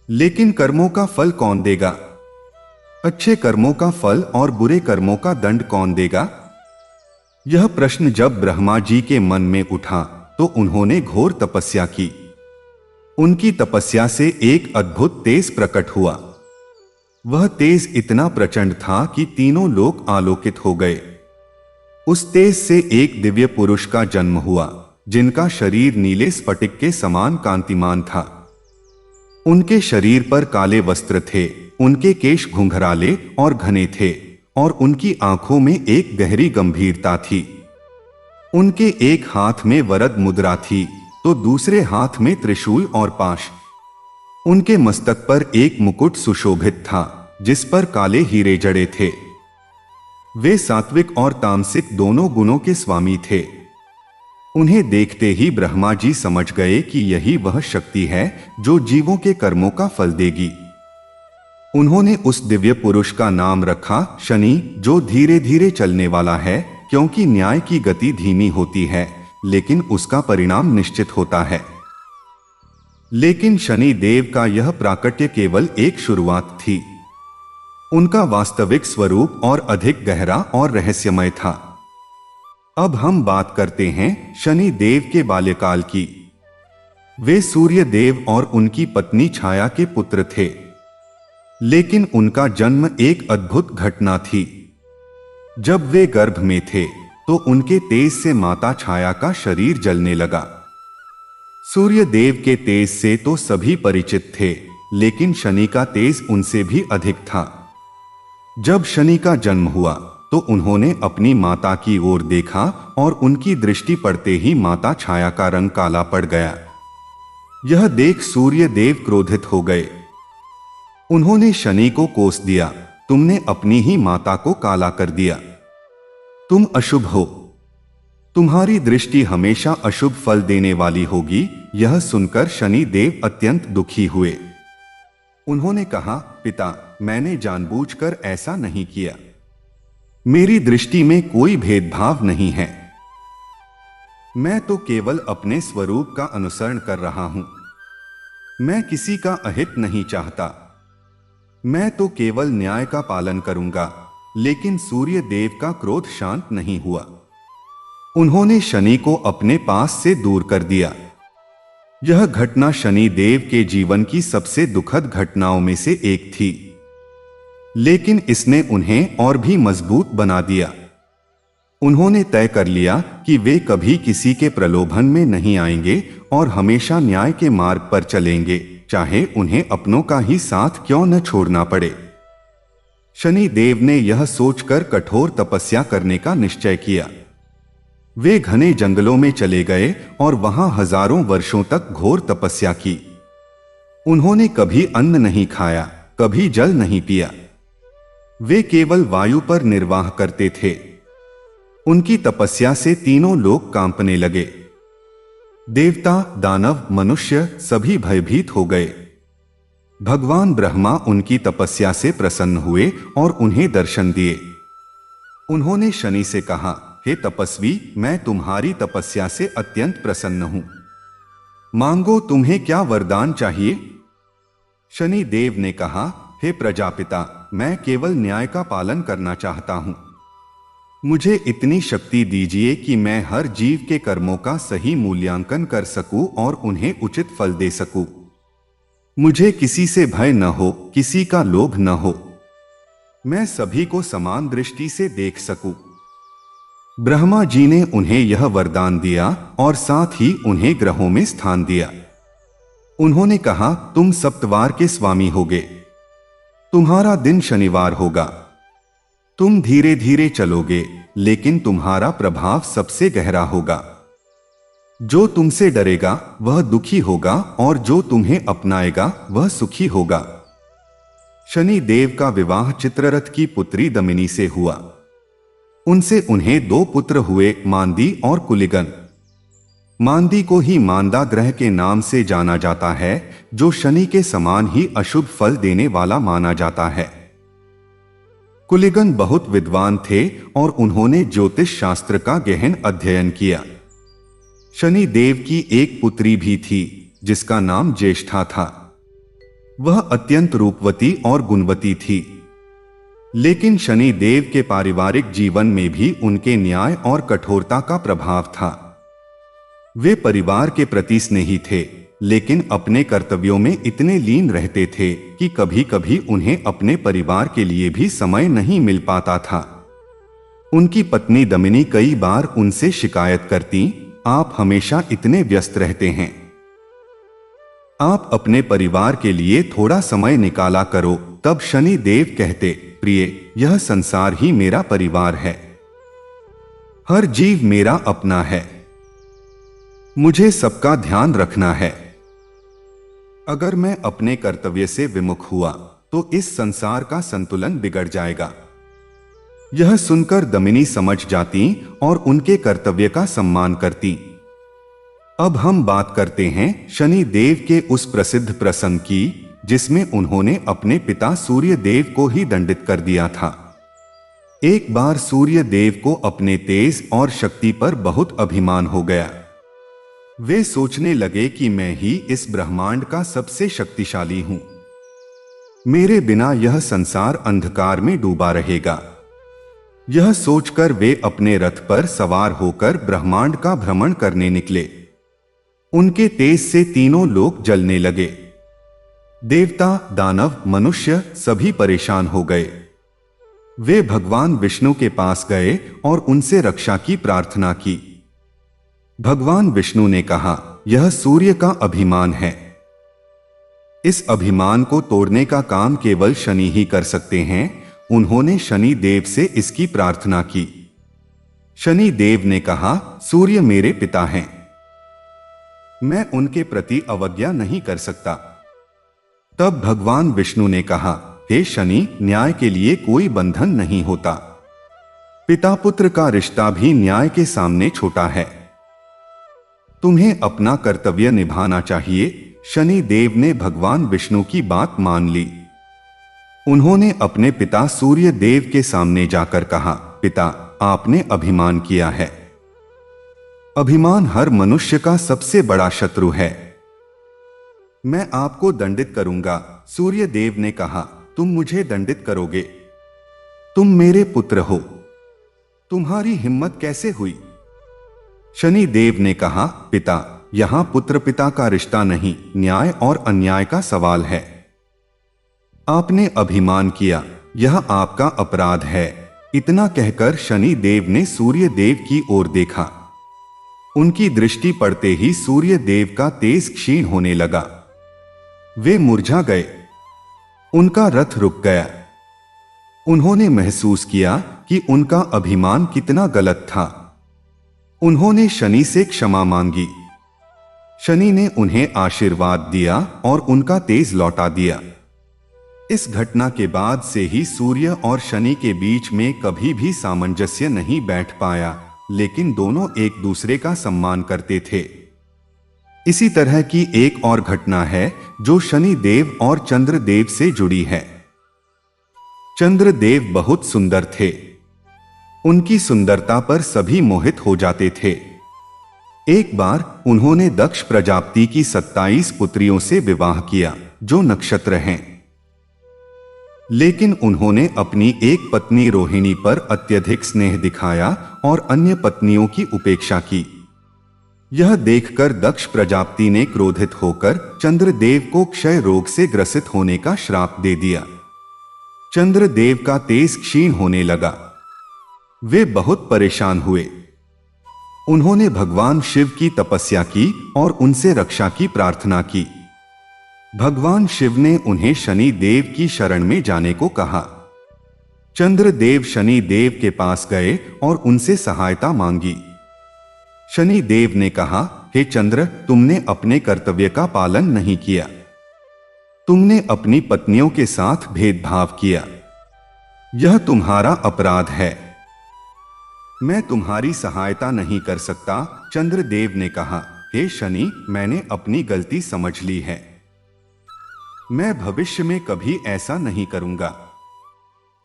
लेकिन कर्मों का फल कौन देगा? अच्छे कर्मों का फल और बुरे कर्मों का दंड कौन देगा? यह प्रश्न जब ब्रह्मा जी के मन में उठा, तो उन्होंने घोर तपस्या की। उनकी तपस्या से एक अद्भुत तेज प्रकट हुआ। वह तेज इतना प्रचंड था कि तीनों लोक आलोकित हो गए। उस तेज से एक दिव्य पुरुष का जन्म हुआ, जिनका शरीर नीले स्फटिक के समान कांतिमान था। उनके शरीर पर काले वस्त्र थे, उनके केश घुंघराले और घने थे, और उनकी आंखों में एक गहरी गंभीरता थी। उनके एक हाथ में वरद मुद्रा थी, तो दूसरे हाथ में त्रिशूल और पाश। उनके मस्तक पर एक मुकुट सुशोभित था, जिस पर काले हीरे जड़े थे। वे सात्विक और तामसिक दोनों गुणों के स्वामी थे। उन्हें देखते ही ब्रह्मा जी समझ गए कि यही वह शक्ति है जो जीवों के कर्मों का फल देगी। उन्होंने उस दिव्य पुरुष का नाम रखा शनि, जो धीरे धीरे चलने वाला है, क्योंकि न्याय की गति धीमी होती है लेकिन उसका परिणाम निश्चित होता है। लेकिन शनि देव का यह प्राकट्य केवल एक शुरुआत थी। उनका वास्तविक स्वरूप और अधिक गहरा और रहस्यमय था। अब हम बात करते हैं शनि देव के बाल्यकाल की। वे सूर्य देव और उनकी पत्नी छाया के पुत्र थे, लेकिन उनका जन्म एक अद्भुत घटना थी। जब वे गर्भ में थे तो उनके तेज से माता छाया का शरीर जलने लगा। सूर्य देव के तेज से तो सभी परिचित थे, लेकिन शनि का तेज उनसे भी अधिक था। जब शनि का जन्म हुआ तो उन्होंने अपनी माता की ओर देखा और उनकी दृष्टि पड़ते ही माता छाया का रंग काला पड़ गया। यह देख सूर्य देव क्रोधित हो गए। उन्होंने शनि को कोस दिया, तुमने अपनी ही माता को काला कर दिया। तुम अशुभ हो, तुम्हारी दृष्टि हमेशा अशुभ फल देने वाली होगी। यह सुनकर शनि देव अत्यंत दुखी हुए। उन्होंने कहा, पिता, मैंने जानबूझकर ऐसा नहीं किया। मेरी दृष्टि में कोई भेदभाव नहीं है। मैं तो केवल अपने स्वरूप का अनुसरण कर रहा हूं। मैं किसी का अहित नहीं चाहता। मैं तो केवल न्याय का पालन करूंगा। लेकिन सूर्य देव का क्रोध शांत नहीं हुआ। उन्होंने शनि को अपने पास से दूर कर दिया। यह घटना शनि देव के जीवन की सबसे दुखद घटनाओं में से एक थी, लेकिन इसने उन्हें और भी मजबूत बना दिया। उन्होंने तय कर लिया कि वे कभी किसी के प्रलोभन में नहीं आएंगे और हमेशा न्याय के मार्ग पर चलेंगे, चाहे उन्हें अपनों का ही साथ क्यों न छोड़ना पड़े। शनि देव ने यह सोचकर कठोर तपस्या करने का निश्चय किया। वे घने जंगलों में चले गए और वहां हजारों वर्षों तक घोर तपस्या की। उन्होंने कभी अन्न नहीं खाया, कभी जल नहीं पिया। वे केवल वायु पर निर्वाह करते थे। उनकी तपस्या से तीनों लोग कांपने लगे। देवता, दानव, मनुष्य सभी भयभीत हो गए। भगवान ब्रह्मा उनकी तपस्या से प्रसन्न हुए और उन्हें दर्शन दिए। उन्होंने शनि से कहा, हे तपस्वी, मैं तुम्हारी तपस्या से अत्यंत प्रसन्न हूं। मांगो, तुम्हें क्या वरदान चाहिए? शनि देव ने कहा, हे प्रजापिता, मैं केवल न्याय का पालन करना चाहता हूं। मुझे इतनी शक्ति दीजिए कि मैं हर जीव के कर्मों का सही मूल्यांकन कर सकूं और उन्हें उचित फल दे सकूं। मुझे किसी से भय न हो, किसी का लोभ न हो। मैं सभी को समान दृष्टि से देख सकूं। ब्रह्मा जी ने उन्हें यह वरदान दिया और साथ ही उन्हें ग्रहों में स्थान दिया। उन्होंने कहा, तुम सप्तवार के स्वामी होगे। तुम्हारा दिन शनिवार होगा। तुम धीरे धीरे चलोगे, लेकिन तुम्हारा प्रभाव सबसे गहरा होगा। जो तुमसे डरेगा वह दुखी होगा और जो तुम्हें अपनाएगा वह सुखी होगा। शनि देव का विवाह चित्ररथ की पुत्री दमिनी से हुआ। उनसे उन्हें 2 पुत्र हुए, मांदी और कुलिगन। मांदी को ही मांदा ग्रह के नाम से जाना जाता है, जो शनि के समान ही अशुभ फल देने वाला माना जाता है। कुलिगन बहुत विद्वान थे और उन्होंने ज्योतिष शास्त्र का गहन अध्ययन किया। शनि देव की एक पुत्री भी थी, जिसका नाम ज्येष्ठा था। वह अत्यंत रूपवती और गुणवती थी, लेकिन शनि देव के पारिवारिक जीवन में भी उनके न्याय और कठोरता का प्रभाव था। वे परिवार के प्रति स्नेही थे, लेकिन अपने कर्तव्यों में इतने लीन रहते थे कि कभी कभी उन्हें अपने परिवार के लिए भी समय नहीं मिल पाता था। उनकी पत्नी दमिनी कई बार उनसे शिकायत करती, आप हमेशा इतने व्यस्त रहते हैं। आप अपने परिवार के लिए थोड़ा समय निकाला करो। तब शनि देव कहते, प्रिय, यह संसार ही मेरा परिवार है। हर जीव मेरा अपना है। मुझे सबका ध्यान रखना है। अगर मैं अपने कर्तव्य से विमुख हुआ तो इस संसार का संतुलन बिगड़ जाएगा। यह सुनकर दमिनी समझ जाती और उनके कर्तव्य का सम्मान करती। अब हम बात करते हैं शनि देव के उस प्रसिद्ध प्रसंग की, जिसमें उन्होंने अपने पिता सूर्य देव को ही दंडित कर दिया था। एक बार सूर्य देव को अपने तेज और शक्ति पर बहुत अभिमान हो गया। वे सोचने लगे कि मैं ही इस ब्रह्मांड का सबसे शक्तिशाली हूं। मेरे बिना यह संसार अंधकार में डूबा रहेगा। यह सोचकर वे अपने रथ पर सवार होकर ब्रह्मांड का भ्रमण करने निकले। उनके तेज से तीनों लोक जलने लगे। देवता, दानव, मनुष्य सभी परेशान हो गए। वे भगवान विष्णु के पास गए और उनसे रक्षा की प्रार्थना की। भगवान विष्णु ने कहा, यह सूर्य का अभिमान है। इस अभिमान को तोड़ने का काम केवल शनि ही कर सकते हैं। उन्होंने शनि देव से इसकी प्रार्थना की। शनि देव ने कहा, सूर्य मेरे पिता हैं, मैं उनके प्रति अवज्ञा नहीं कर सकता। तब भगवान विष्णु ने कहा, हे शनि, न्याय के लिए कोई बंधन नहीं होता। पिता पुत्र का रिश्ता भी न्याय के सामने छोटा है। तुम्हें अपना कर्तव्य निभाना चाहिए। शनि देव ने भगवान विष्णु की बात मान ली। उन्होंने अपने पिता सूर्य देव के सामने जाकर कहा, पिता, आपने अभिमान किया है। अभिमान हर मनुष्य का सबसे बड़ा शत्रु है। मैं आपको दंडित करूंगा। सूर्य देव ने कहा, तुम मुझे दंडित करोगे? तुम मेरे पुत्र हो, तुम्हारी हिम्मत कैसे हुई? शनि देव ने कहा, पिता, यहां पुत्र पिता का रिश्ता नहीं, न्याय और अन्याय का सवाल है। आपने अभिमान किया, यह आपका अपराध है। इतना कहकर शनि देव ने सूर्य देव की ओर देखा। उनकी दृष्टि पड़ते ही सूर्य देव का तेज क्षीण होने लगा। वे मुरझा गए। उनका रथ रुक गया। उन्होंने महसूस किया कि उनका अभिमान कितना गलत था। उन्होंने शनि से क्षमा मांगी। शनि ने उन्हें आशीर्वाद दिया और उनका तेज लौटा दिया। इस घटना के बाद से ही सूर्य और शनि के बीच में कभी भी सामंजस्य नहीं बैठ पाया, लेकिन दोनों एक दूसरे का सम्मान करते थे। इसी तरह की एक और घटना है जो शनि देव और चंद्र देव से जुड़ी है। चंद्र देव बहुत सुंदर थे। उनकी सुंदरता पर सभी मोहित हो जाते थे। एक बार उन्होंने दक्ष प्रजापति की 27 पुत्रियों से विवाह किया, जो नक्षत्र हैं। लेकिन उन्होंने अपनी एक पत्नी रोहिणी पर अत्यधिक स्नेह दिखाया और अन्य पत्नियों की उपेक्षा की। यह देखकर दक्ष प्रजापति ने क्रोधित होकर चंद्रदेव को क्षय रोग से ग्रसित होने का श्राप दे दिया। चंद्रदेव का तेज क्षीण होने लगा। वे बहुत परेशान हुए। उन्होंने भगवान शिव की तपस्या की और उनसे रक्षा की प्रार्थना की। भगवान शिव ने उन्हें शनि देव की शरण में जाने को कहा। चंद्रदेव शनि देव के पास गए और उनसे सहायता मांगी। शनि देव ने कहा, हे चंद्र, तुमने अपने कर्तव्य का पालन नहीं किया। तुमने अपनी पत्नियों के साथ भेदभाव किया। यह तुम्हारा अपराध है। मैं तुम्हारी सहायता नहीं कर सकता। चंद्रदेव ने कहा, हे शनि, मैंने अपनी गलती समझ ली है। मैं भविष्य में कभी ऐसा नहीं करूंगा।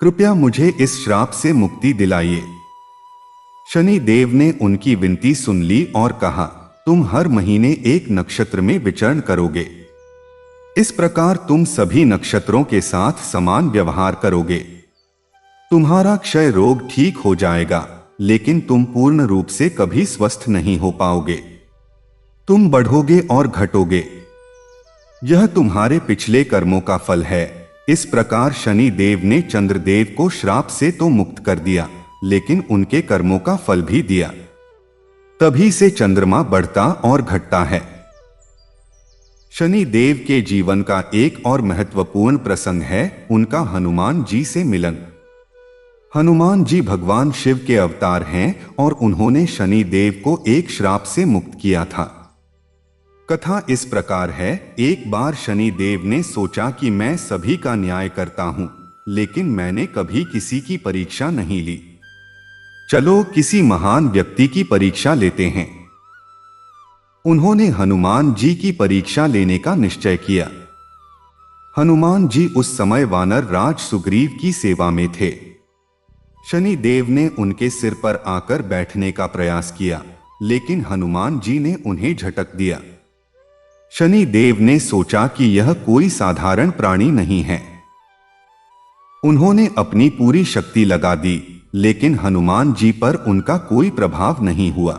कृपया मुझे इस श्राप से मुक्ति दिलाइए। शनि देव ने उनकी विनती सुन ली और कहा, तुम हर महीने एक नक्षत्र में विचरण करोगे। इस प्रकार तुम सभी नक्षत्रों के साथ समान व्यवहार करोगे। तुम्हारा क्षय रोग ठीक हो जाएगा, लेकिन तुम पूर्ण रूप से कभी स्वस्थ नहीं हो पाओगे। तुम बढ़ोगे और घटोगे। यह तुम्हारे पिछले कर्मों का फल है। इस प्रकार शनि देव ने चंद्रदेव को श्राप से तो मुक्त कर दिया, लेकिन उनके कर्मों का फल भी दिया। तभी से चंद्रमा बढ़ता और घटता है। शनि देव के जीवन का एक और महत्वपूर्ण प्रसंग है उनका हनुमान जी से मिलन। हनुमान जी भगवान शिव के अवतार हैं और उन्होंने शनि देव को एक श्राप से मुक्त किया था। कथा इस प्रकार है, एक बार शनि देव ने सोचा कि मैं सभी का न्याय करता हूं, लेकिन मैंने कभी किसी की परीक्षा नहीं ली। चलो किसी महान व्यक्ति की परीक्षा लेते हैं। उन्होंने हनुमान जी की परीक्षा लेने का निश्चय किया। हनुमान जी उस समय वानर राज सुग्रीव की सेवा में थे। शनि देव ने उनके सिर पर आकर बैठने का प्रयास किया, लेकिन हनुमान जी ने उन्हें झटक दिया। शनि देव ने सोचा कि यह कोई साधारण प्राणी नहीं है। उन्होंने अपनी पूरी शक्ति लगा दी, लेकिन हनुमान जी पर उनका कोई प्रभाव नहीं हुआ।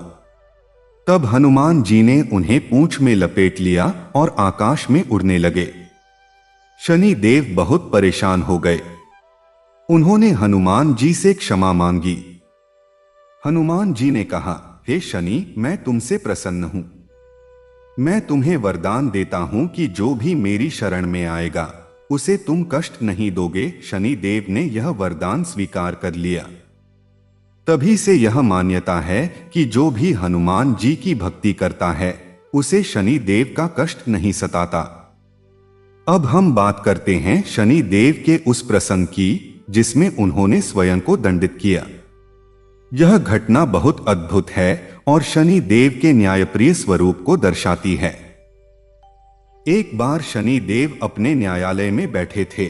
तब हनुमान जी ने उन्हें पूंछ में लपेट लिया और आकाश में उड़ने लगे। शनि देव बहुत परेशान हो गए। उन्होंने हनुमान जी से क्षमा मांगी। हनुमान जी ने कहा, हे शनि, मैं तुमसे प्रसन्न हूं। मैं तुम्हें वरदान देता हूं कि जो भी मेरी शरण में आएगा उसे तुम कष्ट नहीं दोगे। शनि देव ने यह वरदान स्वीकार कर लिया। तभी से यह मान्यता है कि जो भी हनुमान जी की भक्ति करता है उसे शनि देव का कष्ट नहीं सताता। अब हम बात करते हैं शनि देव के उस प्रसंग की जिसमें उन्होंने स्वयं को दंडित किया। यह घटना बहुत अद्भुत है और शनि देव के न्यायप्रिय स्वरूप को दर्शाती है। एक बार शनि देव अपने न्यायालय में बैठे थे।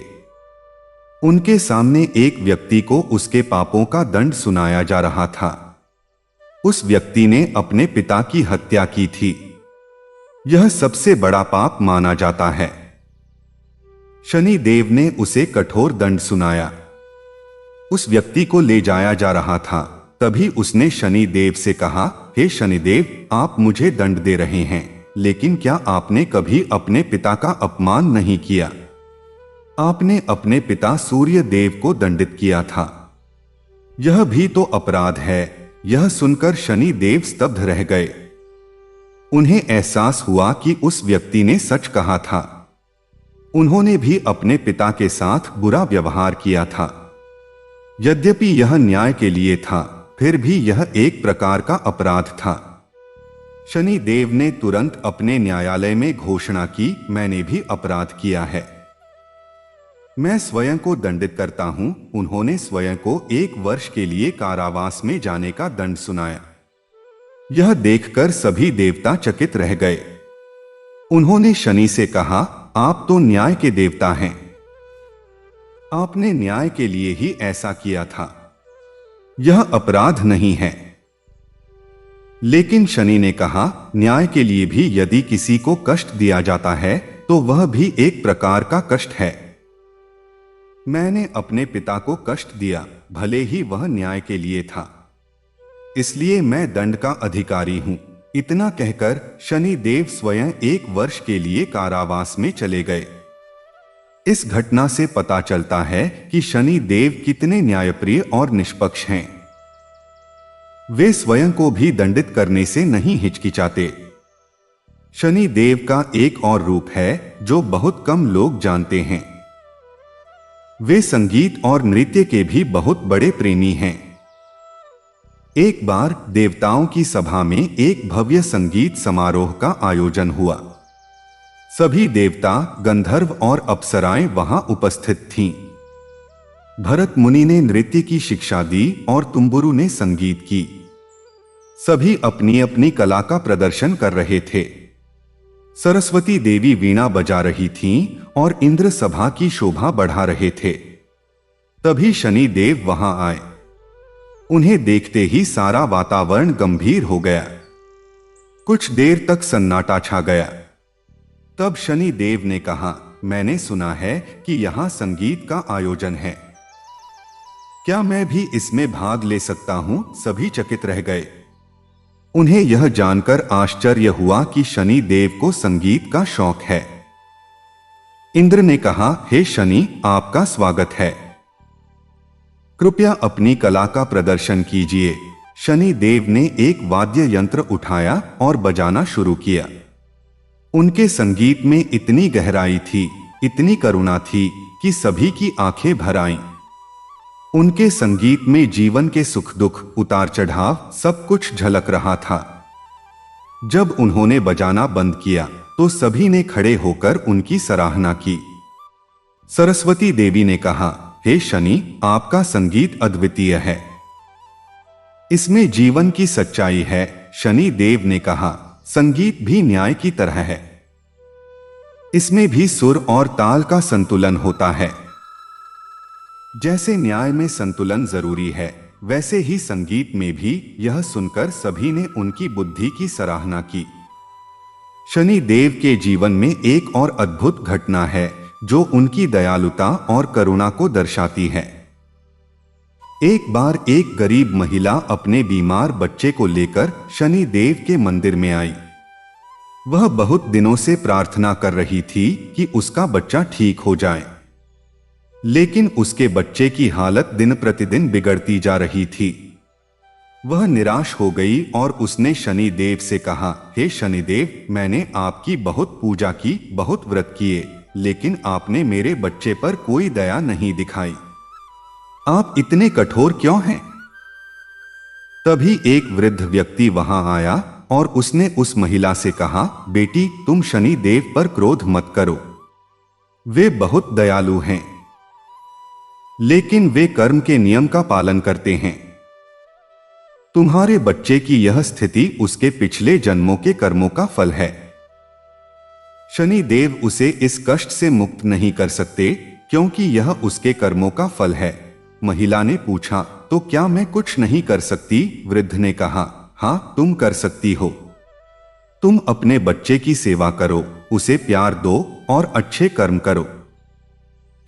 उनके सामने एक व्यक्ति को उसके पापों का दंड सुनाया जा रहा था। उस व्यक्ति ने अपने पिता की हत्या की थी। यह सबसे बड़ा पाप माना जाता है। शनि देव ने उसे कठोर दंड सुनाया। उस व्यक्ति को ले जाया जा रहा था। तभी उसने शनि देव से कहा, हे शनिदेव, आप मुझे दंड दे रहे हैं, लेकिन क्या आपने कभी अपने पिता का अपमान नहीं किया? आपने अपने पिता सूर्य देव को दंडित किया था। यह भी तो अपराध है। यह सुनकर शनि देव स्तब्ध रह गए। उन्हें एहसास हुआ कि उस व्यक्ति ने सच कहा था। उन्होंने भी अपने पिता के साथ बुरा व्यवहार किया था। यद्यपि यह न्याय के लिए था, फिर भी यह एक प्रकार का अपराध था। शनि देव ने तुरंत अपने न्यायालय में घोषणा की, मैंने भी अपराध किया है। मैं स्वयं को दंडित करता हूं। उन्होंने स्वयं को 1 वर्ष के लिए कारावास में जाने का दंड सुनाया। यह देखकर सभी देवता चकित रह गए। उन्होंने शनि से कहा, आप तो न्याय के देवता हैं। आपने न्याय के लिए ही ऐसा किया था। यह अपराध नहीं है। लेकिन शनि ने कहा, न्याय के लिए भी यदि किसी को कष्ट दिया जाता है तो वह भी एक प्रकार का कष्ट है। मैंने अपने पिता को कष्ट दिया, भले ही वह न्याय के लिए था, इसलिए मैं दंड का अधिकारी हूं। इतना कहकर शनि देव स्वयं 1 वर्ष के लिए कारावास में चले गए। इस घटना से पता चलता है कि शनि देव कितने न्यायप्रिय और निष्पक्ष हैं। वे स्वयं को भी दंडित करने से नहीं हिचकिचाते। शनि देव का एक और रूप है जो बहुत कम लोग जानते हैं। वे संगीत और नृत्य के भी बहुत बड़े प्रेमी हैं। एक बार देवताओं की सभा में एक भव्य संगीत समारोह का आयोजन हुआ। सभी देवता, गंधर्व और अप्सराएं वहां उपस्थित थीं। भरत मुनि ने नृत्य की शिक्षा दी और तुम्बुरु ने संगीत की। सभी अपनी अपनी कला का प्रदर्शन कर रहे थे। सरस्वती देवी वीणा बजा रही थीं और इंद्र सभा की शोभा बढ़ा रहे थे। तभी शनि देव वहां आए। उन्हें देखते ही सारा वातावरण गंभीर हो गया। कुछ देर तक सन्नाटा छा गया। तब शनि देव ने कहा, मैंने सुना है कि यहां संगीत का आयोजन है। क्या मैं भी इसमें भाग ले सकता हूं? सभी चकित रह गए। उन्हें यह जानकर आश्चर्य हुआ कि शनि देव को संगीत का शौक है। इंद्र ने कहा, हे शनि, आपका स्वागत है। कृपया अपनी कला का प्रदर्शन कीजिए। शनि देव ने एक वाद्य यंत्र उठाया और बजाना शुरू किया। उनके संगीत में इतनी गहराई थी, इतनी करुणा थी कि सभी की आंखें भर आईं। उनके संगीत में जीवन के सुख दुख, उतार चढ़ाव सब कुछ झलक रहा था। जब उन्होंने बजाना बंद किया तो सभी ने खड़े होकर उनकी सराहना की। सरस्वती देवी ने कहा, हे शनि, आपका संगीत अद्वितीय है। इसमें जीवन की सच्चाई है। शनि देव ने कहा, संगीत भी न्याय की तरह है। इसमें भी सुर और ताल का संतुलन होता है। जैसे न्याय में संतुलन जरूरी है, वैसे ही संगीत में भी। यह सुनकर सभी ने उनकी बुद्धि की सराहना की। शनि देव के जीवन में एक और अद्भुत घटना है जो उनकी दयालुता और करुणा को दर्शाती है। एक बार एक गरीब महिला अपने बीमार बच्चे को लेकर शनि देव के मंदिर में आई। वह बहुत दिनों से प्रार्थना कर रही थी कि उसका बच्चा ठीक हो जाए, लेकिन उसके बच्चे की हालत दिन प्रतिदिन बिगड़ती जा रही थी। वह निराश हो गई और उसने शनि देव से कहा, हे शनिदेव, मैंने आपकी बहुत पूजा की, बहुत व्रत किए, लेकिन आपने मेरे बच्चे पर कोई दया नहीं दिखाई। आप इतने कठोर क्यों हैं? तभी एक वृद्ध व्यक्ति वहां आया और उसने उस महिला से कहा, बेटी, तुम शनि देव पर क्रोध मत करो। वे बहुत दयालु हैं, लेकिन वे कर्म के नियम का पालन करते हैं। तुम्हारे बच्चे की यह स्थिति उसके पिछले जन्मों के कर्मों का फल है। शनि देव उसे इस कष्ट से मुक्त नहीं कर सकते क्योंकि यह उसके कर्मों का फल है। महिला ने पूछा, तो क्या मैं कुछ नहीं कर सकती? वृद्ध ने कहा, हाँ, तुम कर सकती हो। तुम अपने बच्चे की सेवा करो, उसे प्यार दो और अच्छे कर्म करो।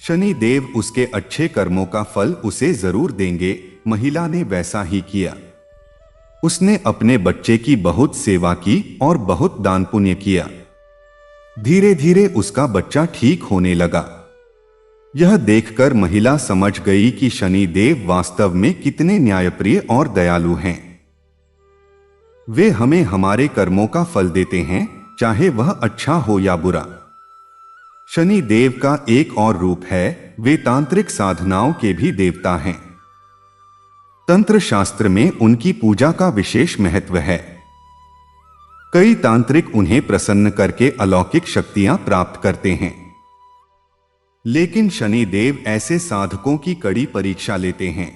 शनि देव उसके अच्छे कर्मों का फल उसे जरूर देंगे। महिला ने वैसा ही किया। उसने अपने बच्चे की बहुत सेवा की और बहुत दान पुण्य किया। धीरे धीरे उसका बच्चा ठीक होने लगा। यह देखकर महिला समझ गई कि शनि देव वास्तव में कितने न्यायप्रिय और दयालु हैं। वे हमें हमारे कर्मों का फल देते हैं, चाहे वह अच्छा हो या बुरा। शनि देव का एक और रूप है, वे तांत्रिक साधनाओं के भी देवता हैं। तंत्र शास्त्र में उनकी पूजा का विशेष महत्व है। कई तांत्रिक उन्हें प्रसन्न करके अलौकिक शक्तियां प्राप्त करते हैं, लेकिन शनि देव ऐसे साधकों की कड़ी परीक्षा लेते हैं।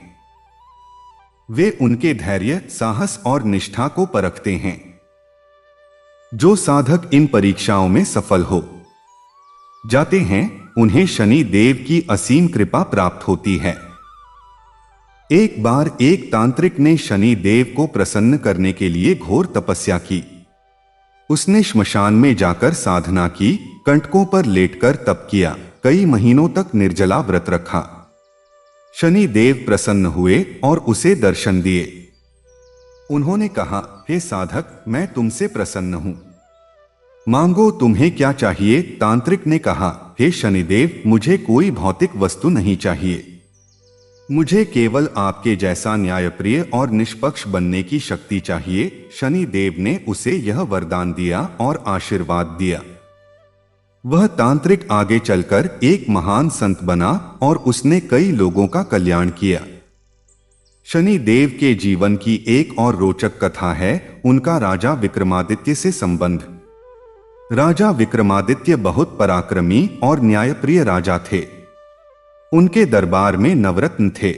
वे उनके धैर्य, साहस और निष्ठा को परखते हैं। जो साधक इन परीक्षाओं में सफल हो जाते हैं, उन्हें शनि देव की असीम कृपा प्राप्त होती है। एक बार एक तांत्रिक ने शनि देव को प्रसन्न करने के लिए घोर तपस्या की। उसने श्मशान में जाकर साधना की, कंटकों पर लेटकर तप किया, कई महीनों तक निर्जला व्रत रखा। शनि देव प्रसन्न हुए और उसे दर्शन दिए। उन्होंने कहा, हे साधक, मैं तुमसे प्रसन्न हूं, मांगो, तुम्हें क्या चाहिए? तांत्रिक ने कहा, हे शनिदेव, मुझे कोई भौतिक वस्तु नहीं चाहिए, मुझे केवल आपके जैसा न्यायप्रिय और निष्पक्ष बनने की शक्ति चाहिए। शनि देव ने उसे यह वरदान दिया और आशीर्वाद दिया। वह तांत्रिक आगे चलकर एक महान संत बना और उसने कई लोगों का कल्याण किया। शनि देव के जीवन की एक और रोचक कथा है उनका राजा विक्रमादित्य से संबंध। राजा विक्रमादित्य बहुत पराक्रमी और न्यायप्रिय राजा थे। उनके दरबार में नवरत्न थे।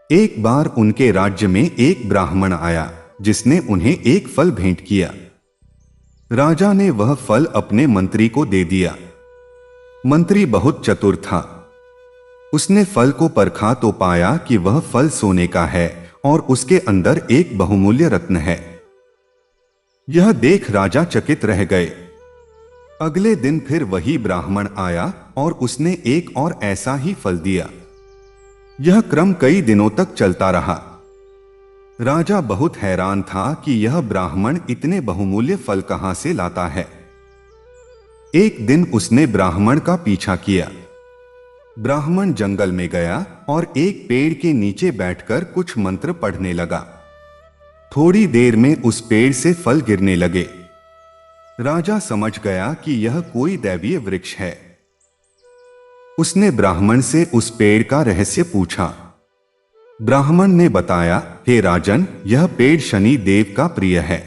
एक बार उनके राज्य में एक ब्राह्मण आया जिसने उन्हें एक फल भेंट किया। राजा ने वह फल अपने मंत्री को दे दिया। मंत्री बहुत चतुर था। उसने फल को परखा तो पाया कि वह फल सोने का है और उसके अंदर एक बहुमूल्य रत्न है। यह देख राजा चकित रह गए। अगले दिन फिर वही ब्राह्मण आया और उसने एक और ऐसा ही फल दिया। यह क्रम कई दिनों तक चलता रहा। राजा बहुत हैरान था कि यह ब्राह्मण इतने बहुमूल्य फल कहां से लाता है। एक दिन उसने ब्राह्मण का पीछा किया। ब्राह्मण जंगल में गया और एक पेड़ के नीचे बैठकर कुछ मंत्र पढ़ने लगा। थोड़ी देर में उस पेड़ से फल गिरने लगे। राजा समझ गया कि यह कोई दैवीय वृक्ष है। उसने ब्राह्मण से उस पेड़ का रहस्य पूछा। ब्राह्मण ने बताया, हे राजन, यह पेड़ शनि देव का प्रिय है।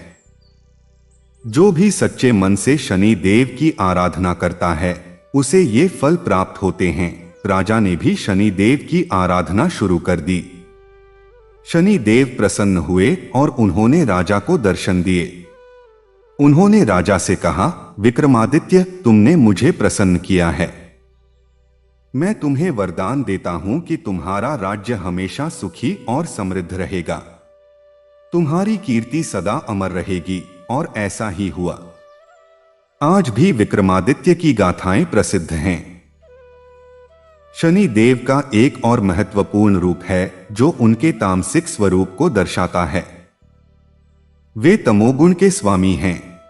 जो भी सच्चे मन से शनि देव की आराधना करता है उसे ये फल प्राप्त होते हैं। राजा ने भी शनि देव की आराधना शुरू कर दी। शनि देव प्रसन्न हुए और उन्होंने राजा को दर्शन दिए। उन्होंने राजा से कहा, विक्रमादित्य, तुमने मुझे प्रसन्न किया है। मैं तुम्हें वरदान देता हूं कि तुम्हारा राज्य हमेशा सुखी और समृद्ध रहेगा। तुम्हारी कीर्ति सदा अमर रहेगी। और ऐसा ही हुआ। आज भी विक्रमादित्य की गाथाएं प्रसिद्ध हैं। शनि देव का एक और महत्वपूर्ण रूप है जो उनके तामसिक स्वरूप को दर्शाता है। वे तमोगुण के स्वामी हैं।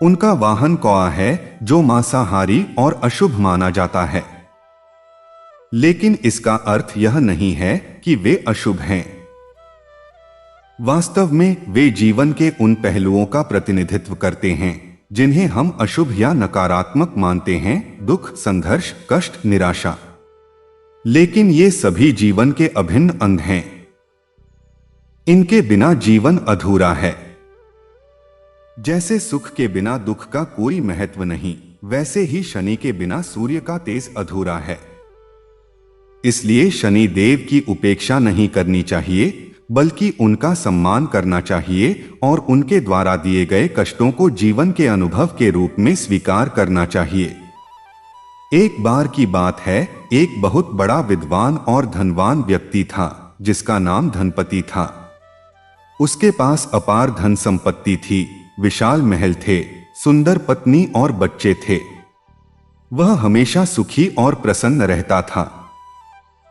उनका वाहन कौआ है जो मांसाहारी और अशुभ माना जाता है। लेकिन इसका अर्थ यह नहीं है कि वे अशुभ हैं। वास्तव में वे जीवन के उन पहलुओं का प्रतिनिधित्व करते हैं जिन्हें हम अशुभ या नकारात्मक मानते हैं, दुख, संघर्ष, कष्ट, निराशा। लेकिन ये सभी जीवन के अभिन्न अंग हैं। इनके बिना जीवन अधूरा है। जैसे सुख के बिना दुख का कोई महत्व नहीं, वैसे ही शनि के बिना सूर्य का तेज अधूरा है। इसलिए शनि देव की उपेक्षा नहीं करनी चाहिए, बल्कि उनका सम्मान करना चाहिए और उनके द्वारा दिए गए कष्टों को जीवन के अनुभव के रूप में स्वीकार करना चाहिए। एक बार की बात है, एक बहुत बड़ा विद्वान और धनवान व्यक्ति था जिसका नाम धनपति था। उसके पास अपार धन संपत्ति थी, विशाल महल थे, सुंदर पत्नी और बच्चे थे। वह हमेशा सुखी और प्रसन्न रहता था।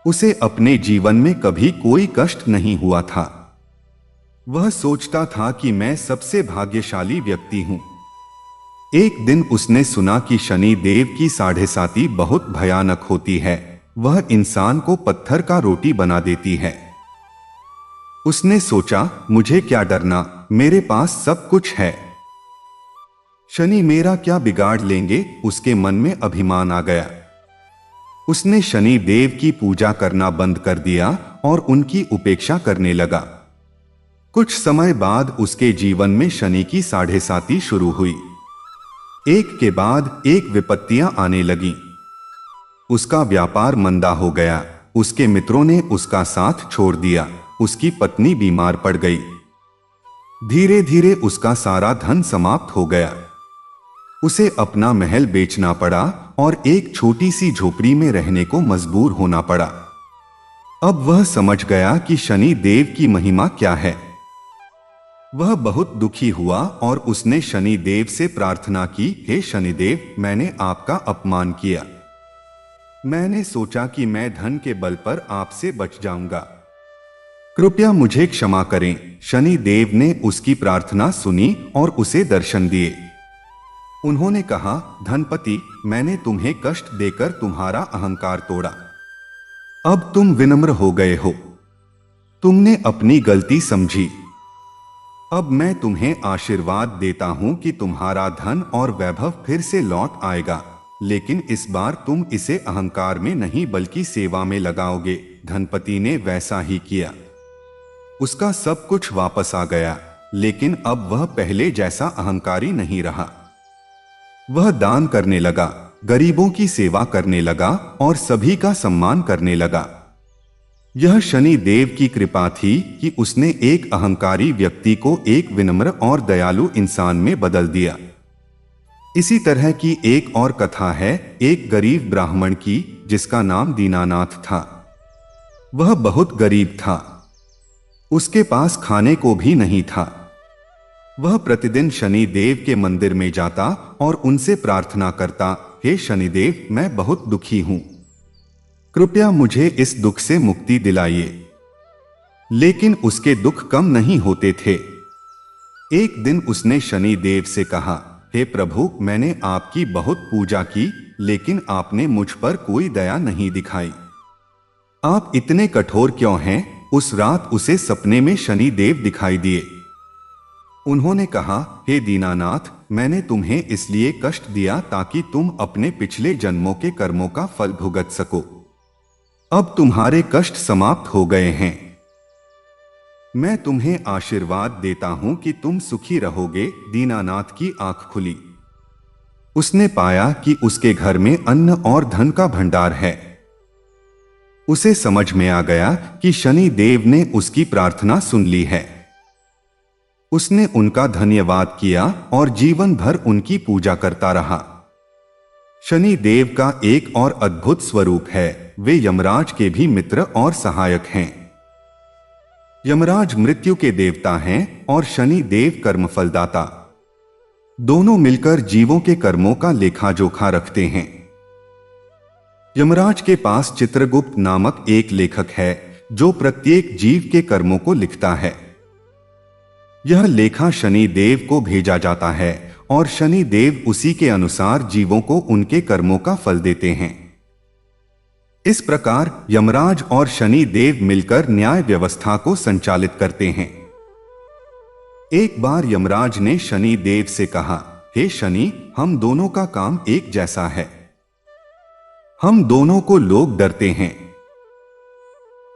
उसे अपने जीवन में कभी कोई कष्ट नहीं हुआ था। वह सोचता था कि मैं सबसे भाग्यशाली व्यक्ति हूं। एक दिन उसने सुना कि शनि देव की साढ़ेसाती बहुत भयानक होती है। वह इंसान को पत्थर का रोटी बना देती है। उसने सोचा, मुझे क्या डरना, मेरे पास सब कुछ है। शनि मेरा क्या बिगाड़ लेंगे, उसके मन में अभिमान आ गया। उसने शनि देव की पूजा करना बंद कर दिया और उनकी उपेक्षा करने लगा। कुछ समय बाद उसके जीवन में शनि की साढ़ेसाती शुरू हुई। एक के बाद एक विपत्तियां आने लगीं। उसका व्यापार मंदा हो गया। उसके मित्रों ने उसका साथ छोड़ दिया। उसकी पत्नी बीमार पड़ गई। धीरे धीरे उसका सारा धन समाप्त हो गया। उसे अपना महल बेचना पड़ा और एक छोटी सी झोपड़ी में रहने को मजबूर होना पड़ा। अब वह समझ गया कि शनि देव की महिमा क्या है। वह बहुत दुखी हुआ और उसने शनि देव से प्रार्थना की, हे शनिदेव, मैंने आपका अपमान किया। मैंने सोचा कि मैं धन के बल पर आपसे बच जाऊंगा। कृपया मुझे क्षमा करें। शनि देव ने उसकी प्रार्थना सुनी और उसे दर्शन दिए। उन्होंने कहा, धनपति, मैंने तुम्हें कष्ट देकर तुम्हारा अहंकार तोड़ा। अब तुम विनम्र हो गए हो। तुमने अपनी गलती समझी। अब मैं तुम्हें आशीर्वाद देता हूं कि तुम्हारा धन और वैभव फिर से लौट आएगा, लेकिन इस बार तुम इसे अहंकार में नहीं बल्कि सेवा में लगाओगे। धनपति ने वैसा ही किया। उसका सब कुछ वापस आ गया, लेकिन अब वह पहले जैसा अहंकारी नहीं रहा। वह दान करने लगा, गरीबों की सेवा करने लगा और सभी का सम्मान करने लगा। यह शनि देव की कृपा थी कि उसने एक अहंकारी व्यक्ति को एक विनम्र और दयालु इंसान में बदल दिया। इसी तरह की एक और कथा है, एक गरीब ब्राह्मण की जिसका नाम दीनानाथ था। वह बहुत गरीब था। उसके पास खाने को भी नहीं था। वह प्रतिदिन शनि देव के मंदिर में जाता और उनसे प्रार्थना करता, हे शनिदेव, मैं बहुत दुखी हूं। कृपया मुझे इस दुख से मुक्ति दिलाइए। लेकिन उसके दुख कम नहीं होते थे। एक दिन उसने शनि देव से कहा, हे प्रभु, मैंने आपकी बहुत पूजा की, लेकिन आपने मुझ पर कोई दया नहीं दिखाई। आप इतने कठोर क्यों हैं? उस रात उसे सपने में शनि देव दिखाई दिए। उन्होंने कहा, हे दीनानाथ, मैंने तुम्हें इसलिए कष्ट दिया ताकि तुम अपने पिछले जन्मों के कर्मों का फल भुगत सको। अब तुम्हारे कष्ट समाप्त हो गए हैं। मैं तुम्हें आशीर्वाद देता हूं कि तुम सुखी रहोगे। दीनानाथ की आंख खुली। उसने पाया कि उसके घर में अन्न और धन का भंडार है। उसे समझ में आ गया कि शनि देव ने उसकी प्रार्थना सुन ली है। उसने उनका धन्यवाद किया और जीवन भर उनकी पूजा करता रहा। शनि देव का एक और अद्भुत स्वरूप है, वे यमराज के भी मित्र और सहायक हैं। यमराज मृत्यु के देवता हैं और शनि देव कर्मफलदाता। दोनों मिलकर जीवों के कर्मों का लेखा जोखा रखते हैं। यमराज के पास चित्रगुप्त नामक एक लेखक है जो प्रत्येक जीव के कर्मों को लिखता है। यह लेखा शनि देव को भेजा जाता है और शनि देव उसी के अनुसार जीवों को उनके कर्मों का फल देते हैं। इस प्रकार यमराज और शनि देव मिलकर न्याय व्यवस्था को संचालित करते हैं। एक बार यमराज ने शनि देव से कहा, हे शनि, हम दोनों का काम एक जैसा है। हम दोनों को लोग डरते हैं।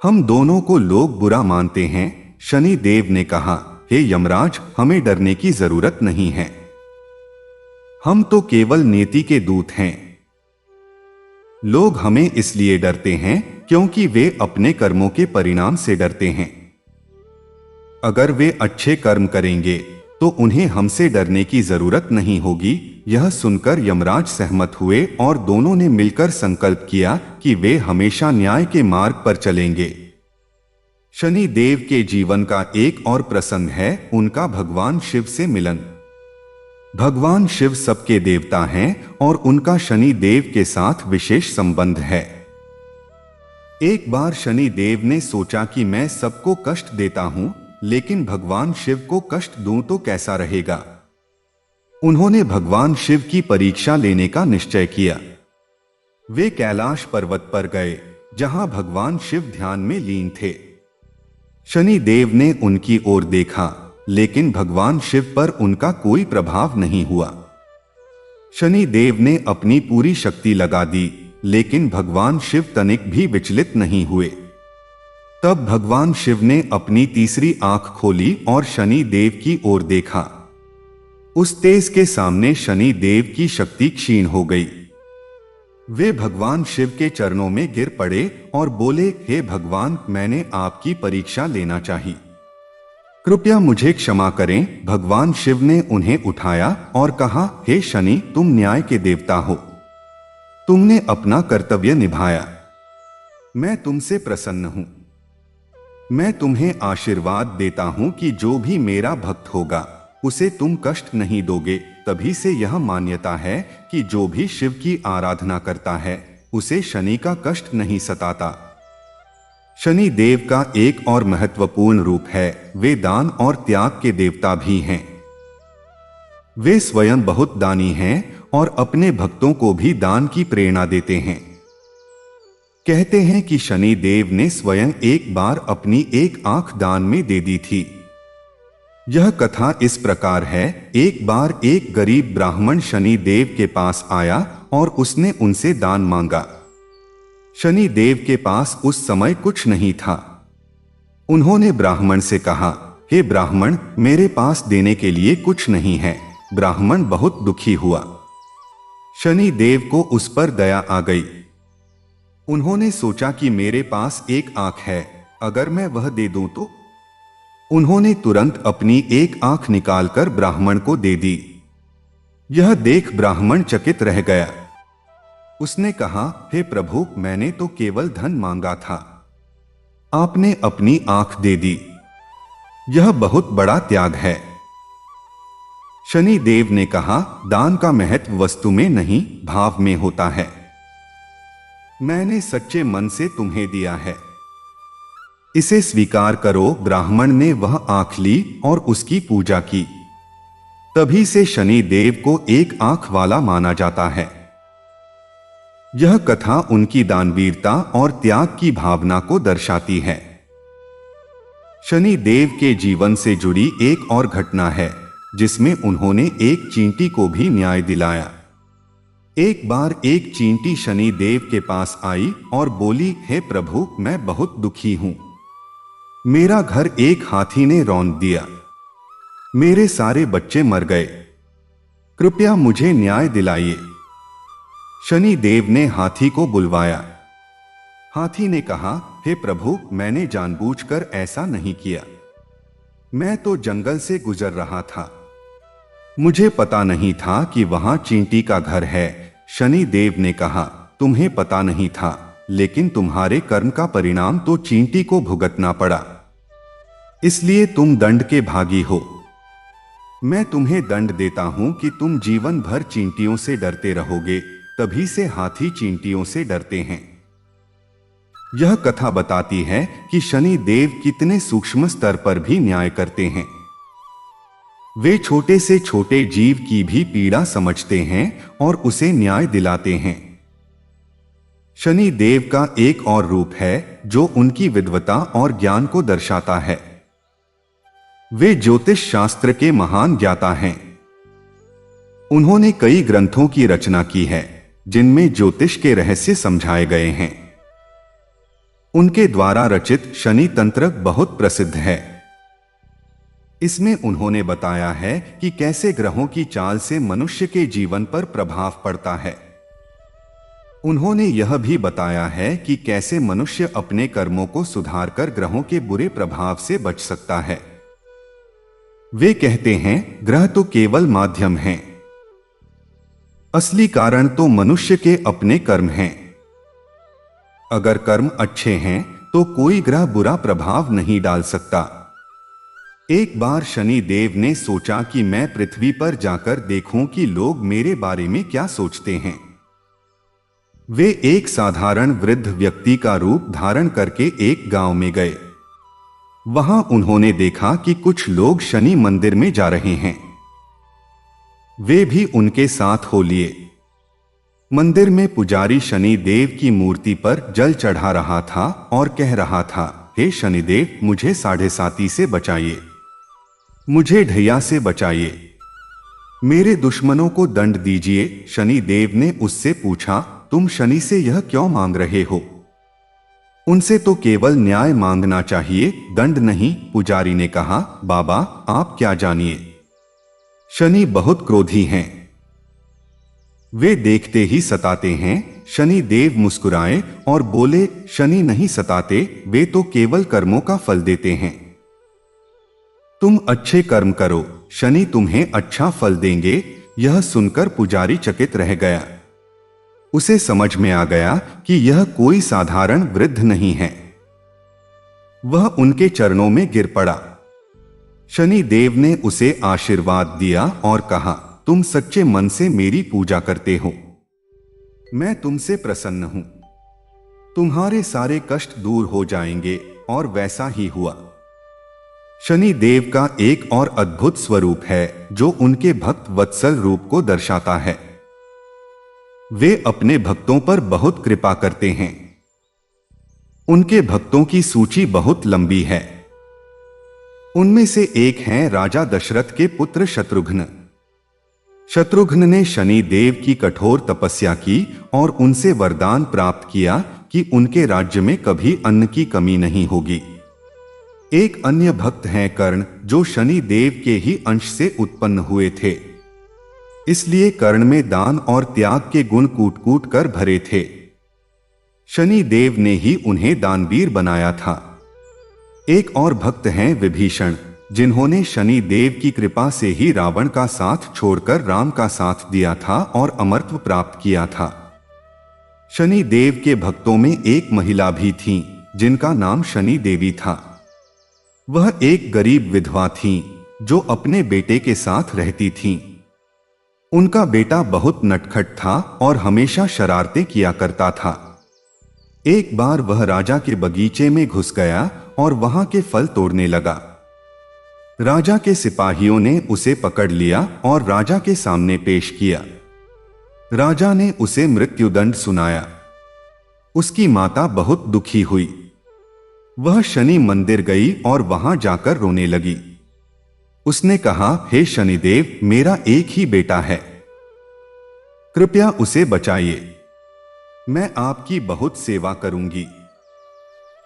हम दोनों को लोग बुरा मानते हैं। शनि देव ने कहा, हे यमराज, हमें डरने की जरूरत नहीं है। हम तो केवल नीति के दूत हैं। लोग हमें इसलिए डरते हैं क्योंकि वे अपने कर्मों के परिणाम से डरते हैं। अगर वे अच्छे कर्म करेंगे तो उन्हें हमसे डरने की जरूरत नहीं होगी। यह सुनकर यमराज सहमत हुए और दोनों ने मिलकर संकल्प किया कि वे हमेशा न्याय के मार्ग पर चलेंगे। शनि देव के जीवन का एक और प्रसंग है उनका भगवान शिव से मिलन। भगवान शिव सबके देवता हैं और उनका शनि देव के साथ विशेष संबंध है। एक बार शनि देव ने सोचा कि मैं सबको कष्ट देता हूं, लेकिन भगवान शिव को कष्ट दूं तो कैसा रहेगा। उन्होंने भगवान शिव की परीक्षा लेने का निश्चय किया। वे कैलाश पर्वत पर गए जहां भगवान शिव ध्यान में लीन थे। शनि देव ने उनकी ओर देखा, लेकिन भगवान शिव पर उनका कोई प्रभाव नहीं हुआ। शनि देव ने अपनी पूरी शक्ति लगा दी, लेकिन भगवान शिव तनिक भी विचलित नहीं हुए। तब भगवान शिव ने अपनी तीसरी आंख खोली और शनि देव की ओर देखा। उस तेज के सामने शनि देव की शक्ति क्षीण हो गई। वे भगवान शिव के चरणों में गिर पड़े और बोले, हे भगवान, मैंने आपकी परीक्षा लेना चाहिए, कृपया मुझे क्षमा करें। भगवान शिव ने उन्हें उठाया और कहा, हे शनि, तुम न्याय के देवता हो। तुमने अपना कर्तव्य निभाया। मैं तुमसे प्रसन्न हूं। मैं तुम्हें आशीर्वाद देता हूं कि जो भी मेरा भक्त होगा उसे तुम कष्ट नहीं दोगे। तभी से यह मान्यता है कि जो भी शिव की आराधना करता है उसे शनि का कष्ट नहीं सताता। शनि देव का एक और महत्वपूर्ण रूप है, वे दान और त्याग के देवता भी हैं। वे स्वयं बहुत दानी हैं और अपने भक्तों को भी दान की प्रेरणा देते हैं। कहते हैं कि शनि देव ने स्वयं एक बार अपनी एक आंख दान में दे दी थी। यह कथा इस प्रकार है, एक बार एक गरीब ब्राह्मण शनि देव के पास आया और उसने उनसे दान मांगा। शनि देव के पास उस समय कुछ नहीं था। उन्होंने ब्राह्मण से कहा, हे ब्राह्मण, मेरे पास देने के लिए कुछ नहीं है। ब्राह्मण बहुत दुखी हुआ। शनि देव को उस पर दया आ गई। उन्होंने सोचा कि मेरे पास एक आंख है, अगर मैं वह दे दूं तो। उन्होंने तुरंत अपनी एक आंख निकालकर ब्राह्मण को दे दी। यह देख ब्राह्मण चकित रह गया। उसने कहा, हे प्रभु, मैंने तो केवल धन मांगा था, आपने अपनी आंख दे दी। यह बहुत बड़ा त्याग है। शनि देव ने कहा, दान का महत्व वस्तु में नहीं, भाव में होता है। मैंने सच्चे मन से तुम्हें दिया है, इसे स्वीकार करो। ब्राह्मण ने वह आंख ली और उसकी पूजा की। तभी से शनि देव को एक आंख वाला माना जाता है। यह कथा उनकी दानवीरता और त्याग की भावना को दर्शाती है। शनि देव के जीवन से जुड़ी एक और घटना है जिसमें उन्होंने एक चींटी को भी न्याय दिलाया। एक बार एक चींटी शनि देव के पास आई और बोली, हे प्रभु, मैं बहुत दुखी हूं। मेरा घर एक हाथी ने रौंद दिया। मेरे सारे बच्चे मर गए। कृपया मुझे न्याय दिलाइए। शनि देव ने हाथी को बुलवाया। हाथी ने कहा, हे प्रभु, मैंने जानबूझकर ऐसा नहीं किया। मैं तो जंगल से गुजर रहा था। मुझे पता नहीं था कि वहां चींटी का घर है। शनि देव ने कहा, तुम्हें पता नहीं था, लेकिन तुम्हारे कर्म का परिणाम तो चींटी को भुगतना पड़ा, इसलिए तुम दंड के भागी हो। मैं तुम्हें दंड देता हूं कि तुम जीवन भर चींटियों से डरते रहोगे, तभी से हाथी चींटियों से डरते हैं। यह कथा बताती है कि शनि देव कितने सूक्ष्म स्तर पर भी न्याय करते हैं। वे छोटे से छोटे जीव की भी पीड़ा समझते हैं और उसे न्याय दिलाते हैं। शनि देव का एक और रूप है जो उनकी विद्वता और ज्ञान को दर्शाता है। वे ज्योतिष शास्त्र के महान ज्ञाता हैं। उन्होंने कई ग्रंथों की रचना की है जिनमें ज्योतिष के रहस्य समझाए गए हैं। उनके द्वारा रचित शनि तंत्र बहुत प्रसिद्ध है। इसमें उन्होंने बताया है कि कैसे ग्रहों की चाल से मनुष्य के जीवन पर प्रभाव पड़ता है। उन्होंने यह भी बताया है कि कैसे मनुष्य अपने कर्मों को सुधारकर ग्रहों के बुरे प्रभाव से बच सकता है। वे कहते हैं, ग्रह तो केवल माध्यम हैं, असली कारण तो मनुष्य के अपने कर्म हैं। अगर कर्म अच्छे हैं तो कोई ग्रह बुरा प्रभाव नहीं डाल सकता। एक बार शनि देव ने सोचा कि मैं पृथ्वी पर जाकर देखूं कि लोग मेरे बारे में क्या सोचते हैं। वे एक साधारण वृद्ध व्यक्ति का रूप धारण करके एक गांव में गए। वहां उन्होंने देखा कि कुछ लोग शनि मंदिर में जा रहे हैं। वे भी उनके साथ हो लिए। मंदिर में पुजारी शनि देव की मूर्ति पर जल चढ़ा रहा था और कह रहा था, हे शनिदेव, मुझे 7.5 से बचाइए, मुझे ढैया से बचाइए, मेरे दुश्मनों को दंड दीजिए। शनि देव ने उससे पूछा, तुम शनि से यह क्यों मांग रहे हो? उनसे तो केवल न्याय मांगना चाहिए, दंड नहीं। पुजारी ने कहा, बाबा आप क्या जानिए, शनि बहुत क्रोधी हैं, वे देखते ही सताते हैं। शनि देव मुस्कुराए और बोले, शनि नहीं सताते, वे तो केवल कर्मों का फल देते हैं। तुम अच्छे कर्म करो, शनि तुम्हें अच्छा फल देंगे। यह सुनकर पुजारी चकित रह गया। उसे समझ में आ गया कि यह कोई साधारण वृद्ध नहीं है। वह उनके चरणों में गिर पड़ा। शनि देव ने उसे आशीर्वाद दिया और कहा, तुम सच्चे मन से मेरी पूजा करते हो, मैं तुमसे प्रसन्न हूं, तुम्हारे सारे कष्ट दूर हो जाएंगे। और वैसा ही हुआ। शनि देव का एक और अद्भुत स्वरूप है जो उनके भक्त वत्सल रूप को दर्शाता है। वे अपने भक्तों पर बहुत कृपा करते हैं। उनके भक्तों की सूची बहुत लंबी है। उनमें से एक हैं राजा दशरथ के पुत्र शत्रुघ्न। शत्रुघ्न ने शनि देव की कठोर तपस्या की और उनसे वरदान प्राप्त किया कि उनके राज्य में कभी अन्न की कमी नहीं होगी। एक अन्य भक्त हैं कर्ण, जो शनि देव के ही अंश से उत्पन्न हुए थे, इसलिए कर्ण में दान और त्याग के गुण कूट कूट कर भरे थे। शनि देव ने ही उन्हें दानवीर बनाया था। एक और भक्त हैं विभीषण, जिन्होंने शनि देव की कृपा से ही रावण का साथ छोड़कर राम का साथ दिया था और अमरत्व प्राप्त किया था। शनि देव के भक्तों में एक महिला भी थी जिनका नाम शनि देवी था। वह एक गरीब विधवा थीं जो अपने बेटे के साथ रहती थीं। उनका बेटा बहुत नटखट था और हमेशा शरारतें किया करता था। एक बार वह राजा के बगीचे में घुस गया और वहां के फल तोड़ने लगा। राजा के सिपाहियों ने उसे पकड़ लिया और राजा के सामने पेश किया। राजा ने उसे मृत्युदंड सुनाया। उसकी माता बहुत दुखी हुई। वह शनि मंदिर गई और वहां जाकर रोने लगी। उसने कहा, हे शनिदेव, मेरा एक ही बेटा है, कृपया उसे बचाइए, मैं आपकी बहुत सेवा करूंगी।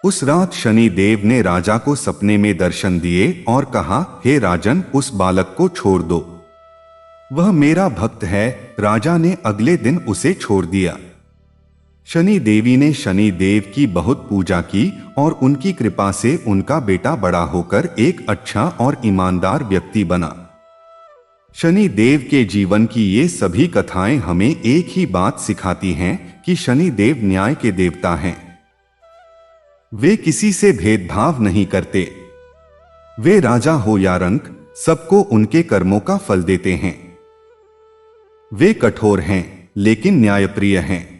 उस रात शनि देव ने राजा को सपने में दर्शन दिए और कहा, हे राजन, उस बालक को छोड़ दो, वह मेरा भक्त है। राजा ने अगले दिन उसे छोड़ दिया। शनि देवी ने शनि देव की बहुत पूजा की और उनकी कृपा से उनका बेटा बड़ा होकर एक अच्छा और ईमानदार व्यक्ति बना। शनि देव के जीवन की ये सभी कथाएं हमें एक ही बात सिखाती हैं कि शनि देव न्याय के देवता हैं। वे किसी से भेदभाव नहीं करते। वे राजा हो या रंक, सबको उनके कर्मों का फल देते हैं। वे कठोर हैं लेकिन न्यायप्रिय हैं।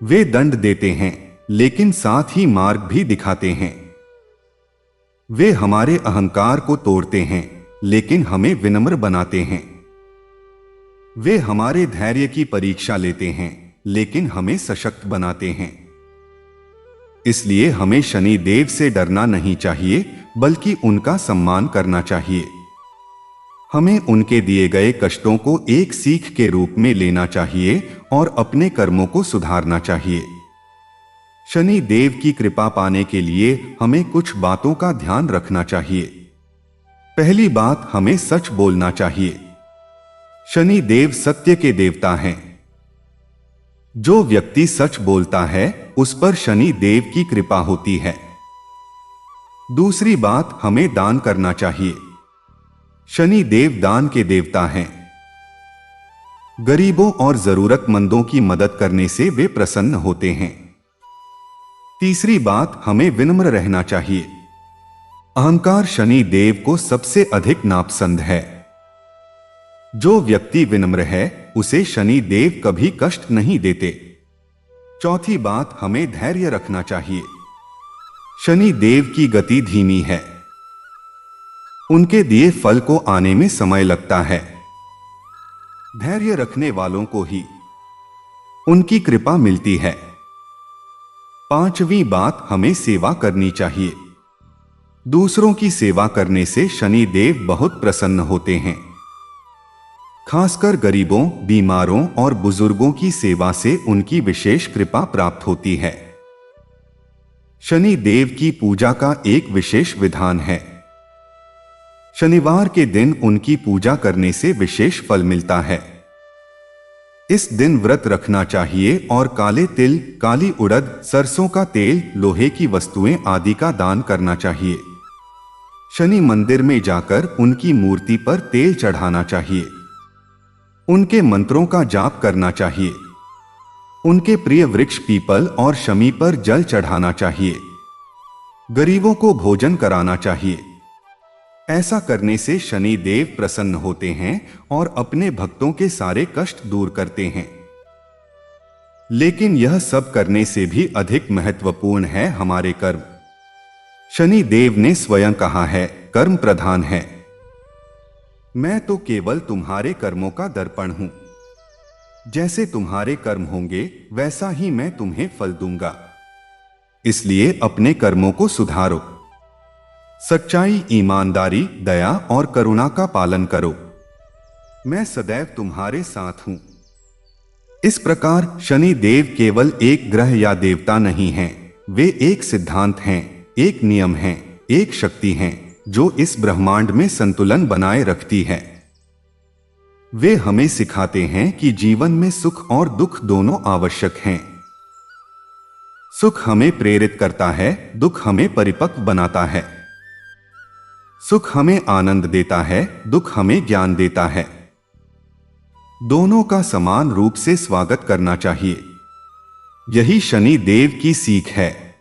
वे दंड देते हैं लेकिन साथ ही मार्ग भी दिखाते हैं। वे हमारे अहंकार को तोड़ते हैं लेकिन हमें विनम्र बनाते हैं। वे हमारे धैर्य की परीक्षा लेते हैं लेकिन हमें सशक्त बनाते हैं। इसलिए हमें शनि देव से डरना नहीं चाहिए बल्कि उनका सम्मान करना चाहिए। हमें उनके दिए गए कष्टों को एक सीख के रूप में लेना चाहिए और अपने कर्मों को सुधारना चाहिए। शनि देव की कृपा पाने के लिए हमें कुछ बातों का ध्यान रखना चाहिए। पहली बात, हमें सच बोलना चाहिए। शनि देव सत्य के देवता हैं। जो व्यक्ति सच बोलता है उस पर शनि देव की कृपा होती है। दूसरी बात, हमें दान करना चाहिए। शनि देव दान के देवता हैं। गरीबों और जरूरतमंदों की मदद करने से वे प्रसन्न होते हैं। तीसरी बात, हमें विनम्र रहना चाहिए। अहंकार शनि देव को सबसे अधिक नापसंद है। जो व्यक्ति विनम्र है उसे शनि देव कभी कष्ट नहीं देते। चौथी बात, हमें धैर्य रखना चाहिए। शनि देव की गति धीमी है। उनके दिए फल को आने में समय लगता है। धैर्य रखने वालों को ही उनकी कृपा मिलती है। पांचवी बात, हमें सेवा करनी चाहिए। दूसरों की सेवा करने से शनि देव बहुत प्रसन्न होते हैं। खासकर गरीबों, बीमारों और बुजुर्गों की सेवा से उनकी विशेष कृपा प्राप्त होती है। शनि देव की पूजा का एक विशेष विधान है। शनिवार के दिन उनकी पूजा करने से विशेष फल मिलता है। इस दिन व्रत रखना चाहिए और काले तिल, काली उड़द, सरसों का तेल, लोहे की वस्तुएं आदि का दान करना चाहिए। शनि मंदिर में जाकर उनकी मूर्ति पर तेल चढ़ाना चाहिए। उनके मंत्रों का जाप करना चाहिए। उनके प्रिय वृक्ष पीपल और शमी पर जल चढ़ाना चाहिए। गरीबों को भोजन कराना चाहिए। ऐसा करने से शनि देव प्रसन्न होते हैं और अपने भक्तों के सारे कष्ट दूर करते हैं। लेकिन यह सब करने से भी अधिक महत्वपूर्ण है हमारे कर्म। शनि देव ने स्वयं कहा है, कर्म प्रधान है। मैं तो केवल तुम्हारे कर्मों का दर्पण हूं। जैसे तुम्हारे कर्म होंगे वैसा ही मैं तुम्हें फल दूंगा। इसलिए अपने कर्मों को सुधारो। सच्चाई, ईमानदारी, दया और करुणा का पालन करो। मैं सदैव तुम्हारे साथ हूं। इस प्रकार शनि देव केवल एक ग्रह या देवता नहीं हैं। वे एक सिद्धांत हैं, एक नियम हैं, एक शक्ति हैं जो इस ब्रह्मांड में संतुलन बनाए रखती है। वे हमें सिखाते हैं कि जीवन में सुख और दुख दोनों आवश्यक हैं। सुख हमें प्रेरित करता है, दुख हमें परिपक्व बनाता है। सुख हमें आनंद देता है, दुख हमें ज्ञान देता है। दोनों का समान रूप से स्वागत करना चाहिए। यही शनि देव की सीख है।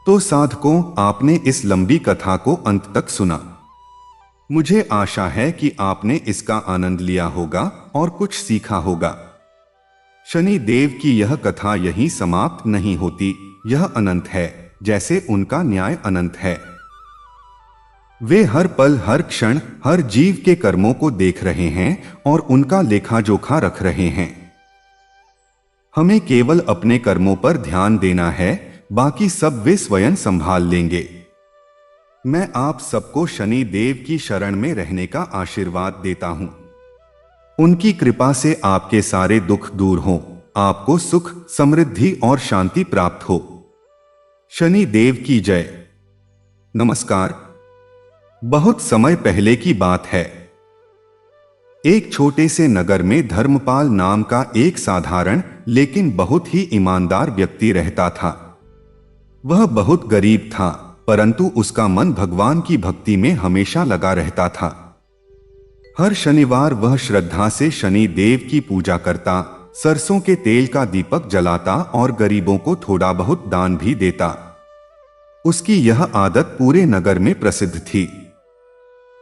तो साधकों, आपने इस लंबी कथा को अंत तक सुना। मुझे आशा है कि आपने इसका आनंद लिया होगा और कुछ सीखा होगा। शनि देव की यह कथा यहीं समाप्त नहीं होती, यह अनंत है, जैसे उनका न्याय अनंत है। वे हर पल, हर क्षण, हर जीव के कर्मों को देख रहे हैं और उनका लेखा जोखा रख रहे हैं। हमें केवल अपने कर्मों पर ध्यान देना है, बाकी सब वे स्वयं संभाल लेंगे। मैं आप सबको शनि देव की शरण में रहने का आशीर्वाद देता हूं। उनकी कृपा से आपके सारे दुख दूर हों, आपको सुख, समृद्धि और शांति प्राप्त हो। शनि देव की जय। नमस्कार। बहुत समय पहले की बात है। एक छोटे से नगर में धर्मपाल नाम का एक साधारण लेकिन बहुत ही ईमानदार व्यक्ति रहता था। वह बहुत गरीब था, परंतु उसका मन भगवान की भक्ति में हमेशा लगा रहता था। हर शनिवार वह श्रद्धा से शनि देव की पूजा करता, सरसों के तेल का दीपक जलाता और गरीबों को थोड़ा बहुत दान भी देता। उसकी यह आदत पूरे नगर में प्रसिद्ध थी।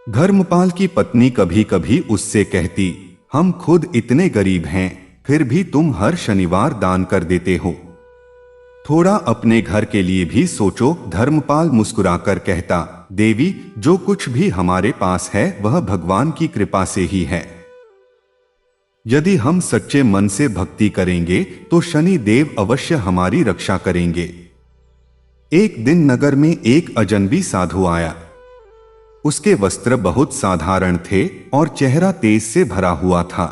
धर्मपाल की पत्नी कभी कभी उससे कहती, हम खुद इतने गरीब हैं, फिर भी तुम हर शनिवार दान कर देते हो, थोड़ा अपने घर के लिए भी सोचो। धर्मपाल मुस्कुराकर कहता, देवी, जो कुछ भी हमारे पास है वह भगवान की कृपा से ही है। यदि हम सच्चे मन से भक्ति करेंगे तो शनि देव अवश्य हमारी रक्षा करेंगे। एक दिन नगर में एक अजनबी साधु आया। उसके वस्त्र बहुत साधारण थे और चेहरा तेज से भरा हुआ था।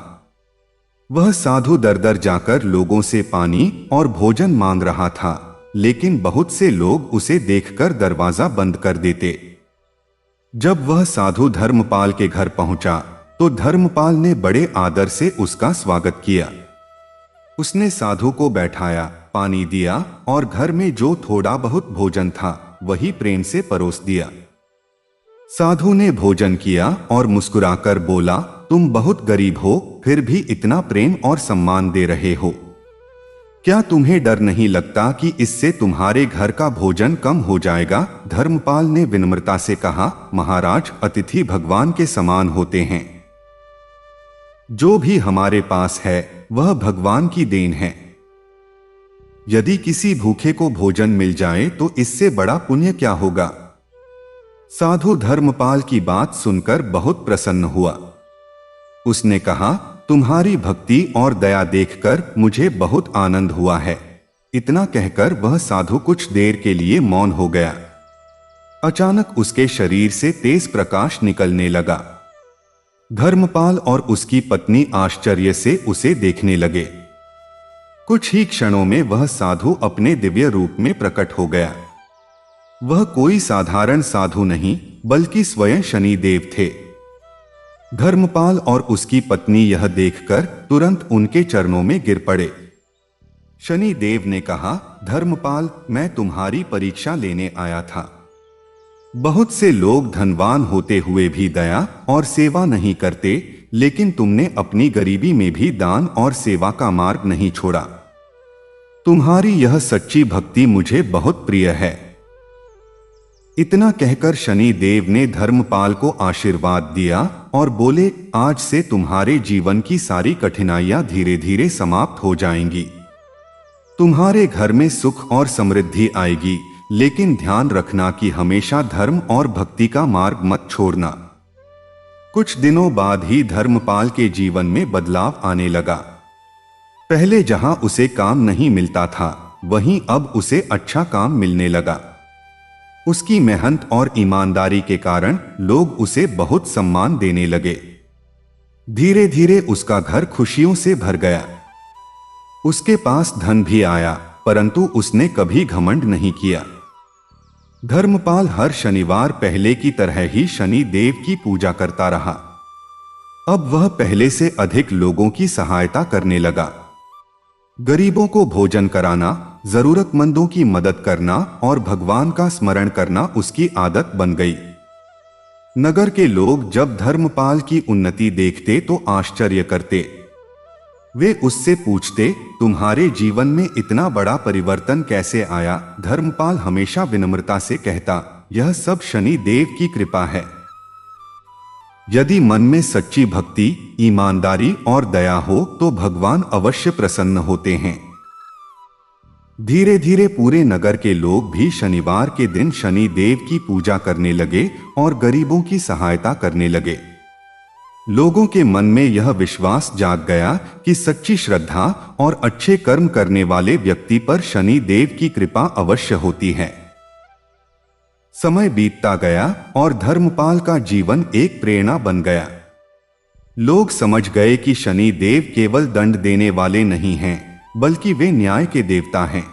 वह साधु दर दर जाकर लोगों से पानी और भोजन मांग रहा था, लेकिन बहुत से लोग उसे देखकर दरवाजा बंद कर देते। जब वह साधु धर्मपाल के घर पहुंचा तो धर्मपाल ने बड़े आदर से उसका स्वागत किया। उसने साधु को बैठाया, पानी दिया और घर में जो थोड़ा बहुत भोजन था वही प्रेम से परोस दिया। साधु ने भोजन किया और मुस्कुराकर बोला, तुम बहुत गरीब हो, फिर भी इतना प्रेम और सम्मान दे रहे हो। क्या तुम्हें डर नहीं लगता कि इससे तुम्हारे घर का भोजन कम हो जाएगा? धर्मपाल ने विनम्रता से कहा, महाराज, अतिथि भगवान के समान होते हैं। जो भी हमारे पास है वह भगवान की देन है। यदि किसी भूखे को भोजन मिल जाए तो इससे बड़ा पुण्य क्या होगा? साधु धर्मपाल की बात सुनकर बहुत प्रसन्न हुआ। उसने कहा, तुम्हारी भक्ति और दया देखकर मुझे बहुत आनंद हुआ है। इतना कहकर वह साधु कुछ देर के लिए मौन हो गया। अचानक उसके शरीर से तेज प्रकाश निकलने लगा। धर्मपाल और उसकी पत्नी आश्चर्य से उसे देखने लगे। कुछ ही क्षणों में वह साधु अपने दिव्य रूप में प्रकट हो गया। वह कोई साधारण साधु नहीं बल्कि स्वयं शनिदेव थे। धर्मपाल और उसकी पत्नी यह देखकर तुरंत उनके चरणों में गिर पड़े। शनिदेव ने कहा, धर्मपाल, मैं तुम्हारी परीक्षा लेने आया था। बहुत से लोग धनवान होते हुए भी दया और सेवा नहीं करते, लेकिन तुमने अपनी गरीबी में भी दान और सेवा का मार्ग नहीं छोड़ा। तुम्हारी यह सच्ची भक्ति मुझे बहुत प्रिय है। इतना कहकर शनि देव ने धर्मपाल को आशीर्वाद दिया और बोले, आज से तुम्हारे जीवन की सारी कठिनाइयां धीरे धीरे समाप्त हो जाएंगी। तुम्हारे घर में सुख और समृद्धि आएगी, लेकिन ध्यान रखना कि हमेशा धर्म और भक्ति का मार्ग मत छोड़ना। कुछ दिनों बाद ही धर्मपाल के जीवन में बदलाव आने लगा। पहले जहां उसे काम नहीं मिलता था, वहीं अब उसे अच्छा काम मिलने लगा। उसकी मेहनत और ईमानदारी के कारण लोग उसे बहुत सम्मान देने लगे। धीरे धीरे उसका घर खुशियों से भर गया। उसके पास धन भी आया, परंतु उसने कभी घमंड नहीं किया। धर्मपाल हर शनिवार पहले की तरह ही शनि देव की पूजा करता रहा। अब वह पहले से अधिक लोगों की सहायता करने लगा। गरीबों को भोजन कराना, जरूरतमंदों की मदद करना और भगवान का स्मरण करना उसकी आदत बन गई। नगर के लोग जब धर्मपाल की उन्नति देखते तो आश्चर्य करते। वे उससे पूछते, तुम्हारे जीवन में इतना बड़ा परिवर्तन कैसे आया? धर्मपाल हमेशा विनम्रता से कहता, यह सब शनि देव की कृपा है। यदि मन में सच्ची भक्ति, ईमानदारी और दया हो तो भगवान अवश्य प्रसन्न होते हैं। धीरे धीरे पूरे नगर के लोग भी शनिवार के दिन शनि देव की पूजा करने लगे और गरीबों की सहायता करने लगे। लोगों के मन में यह विश्वास जाग गया कि सच्ची श्रद्धा और अच्छे कर्म करने वाले व्यक्ति पर शनि देव की कृपा अवश्य होती है। समय बीतता गया और धर्मपाल का जीवन एक प्रेरणा बन गया। लोग समझ गए कि शनि देव केवल दंड देने वाले नहीं हैं, बल्कि वे न्याय के देवता हैं।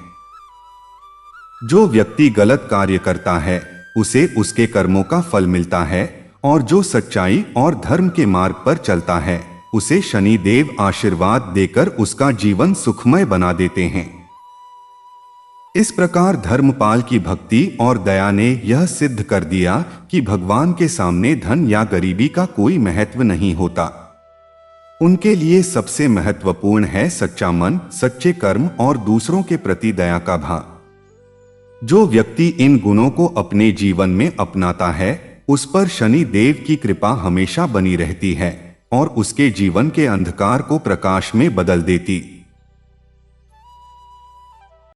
जो व्यक्ति गलत कार्य करता है उसे उसके कर्मों का फल मिलता है, और जो सच्चाई और धर्म के मार्ग पर चलता है उसे शनि देव आशीर्वाद देकर उसका जीवन सुखमय बना देते हैं। इस प्रकार धर्मपाल की भक्ति और दया ने यह सिद्ध कर दिया कि भगवान के सामने धन या गरीबी का कोई महत्व नहीं होता। उनके लिए सबसे महत्वपूर्ण है सच्चा मन, सच्चे कर्म और दूसरों के प्रति दया का भाव। जो व्यक्ति इन गुणों को अपने जीवन में अपनाता है उस पर शनि देव की कृपा हमेशा बनी रहती है और उसके जीवन के अंधकार को प्रकाश में बदल देती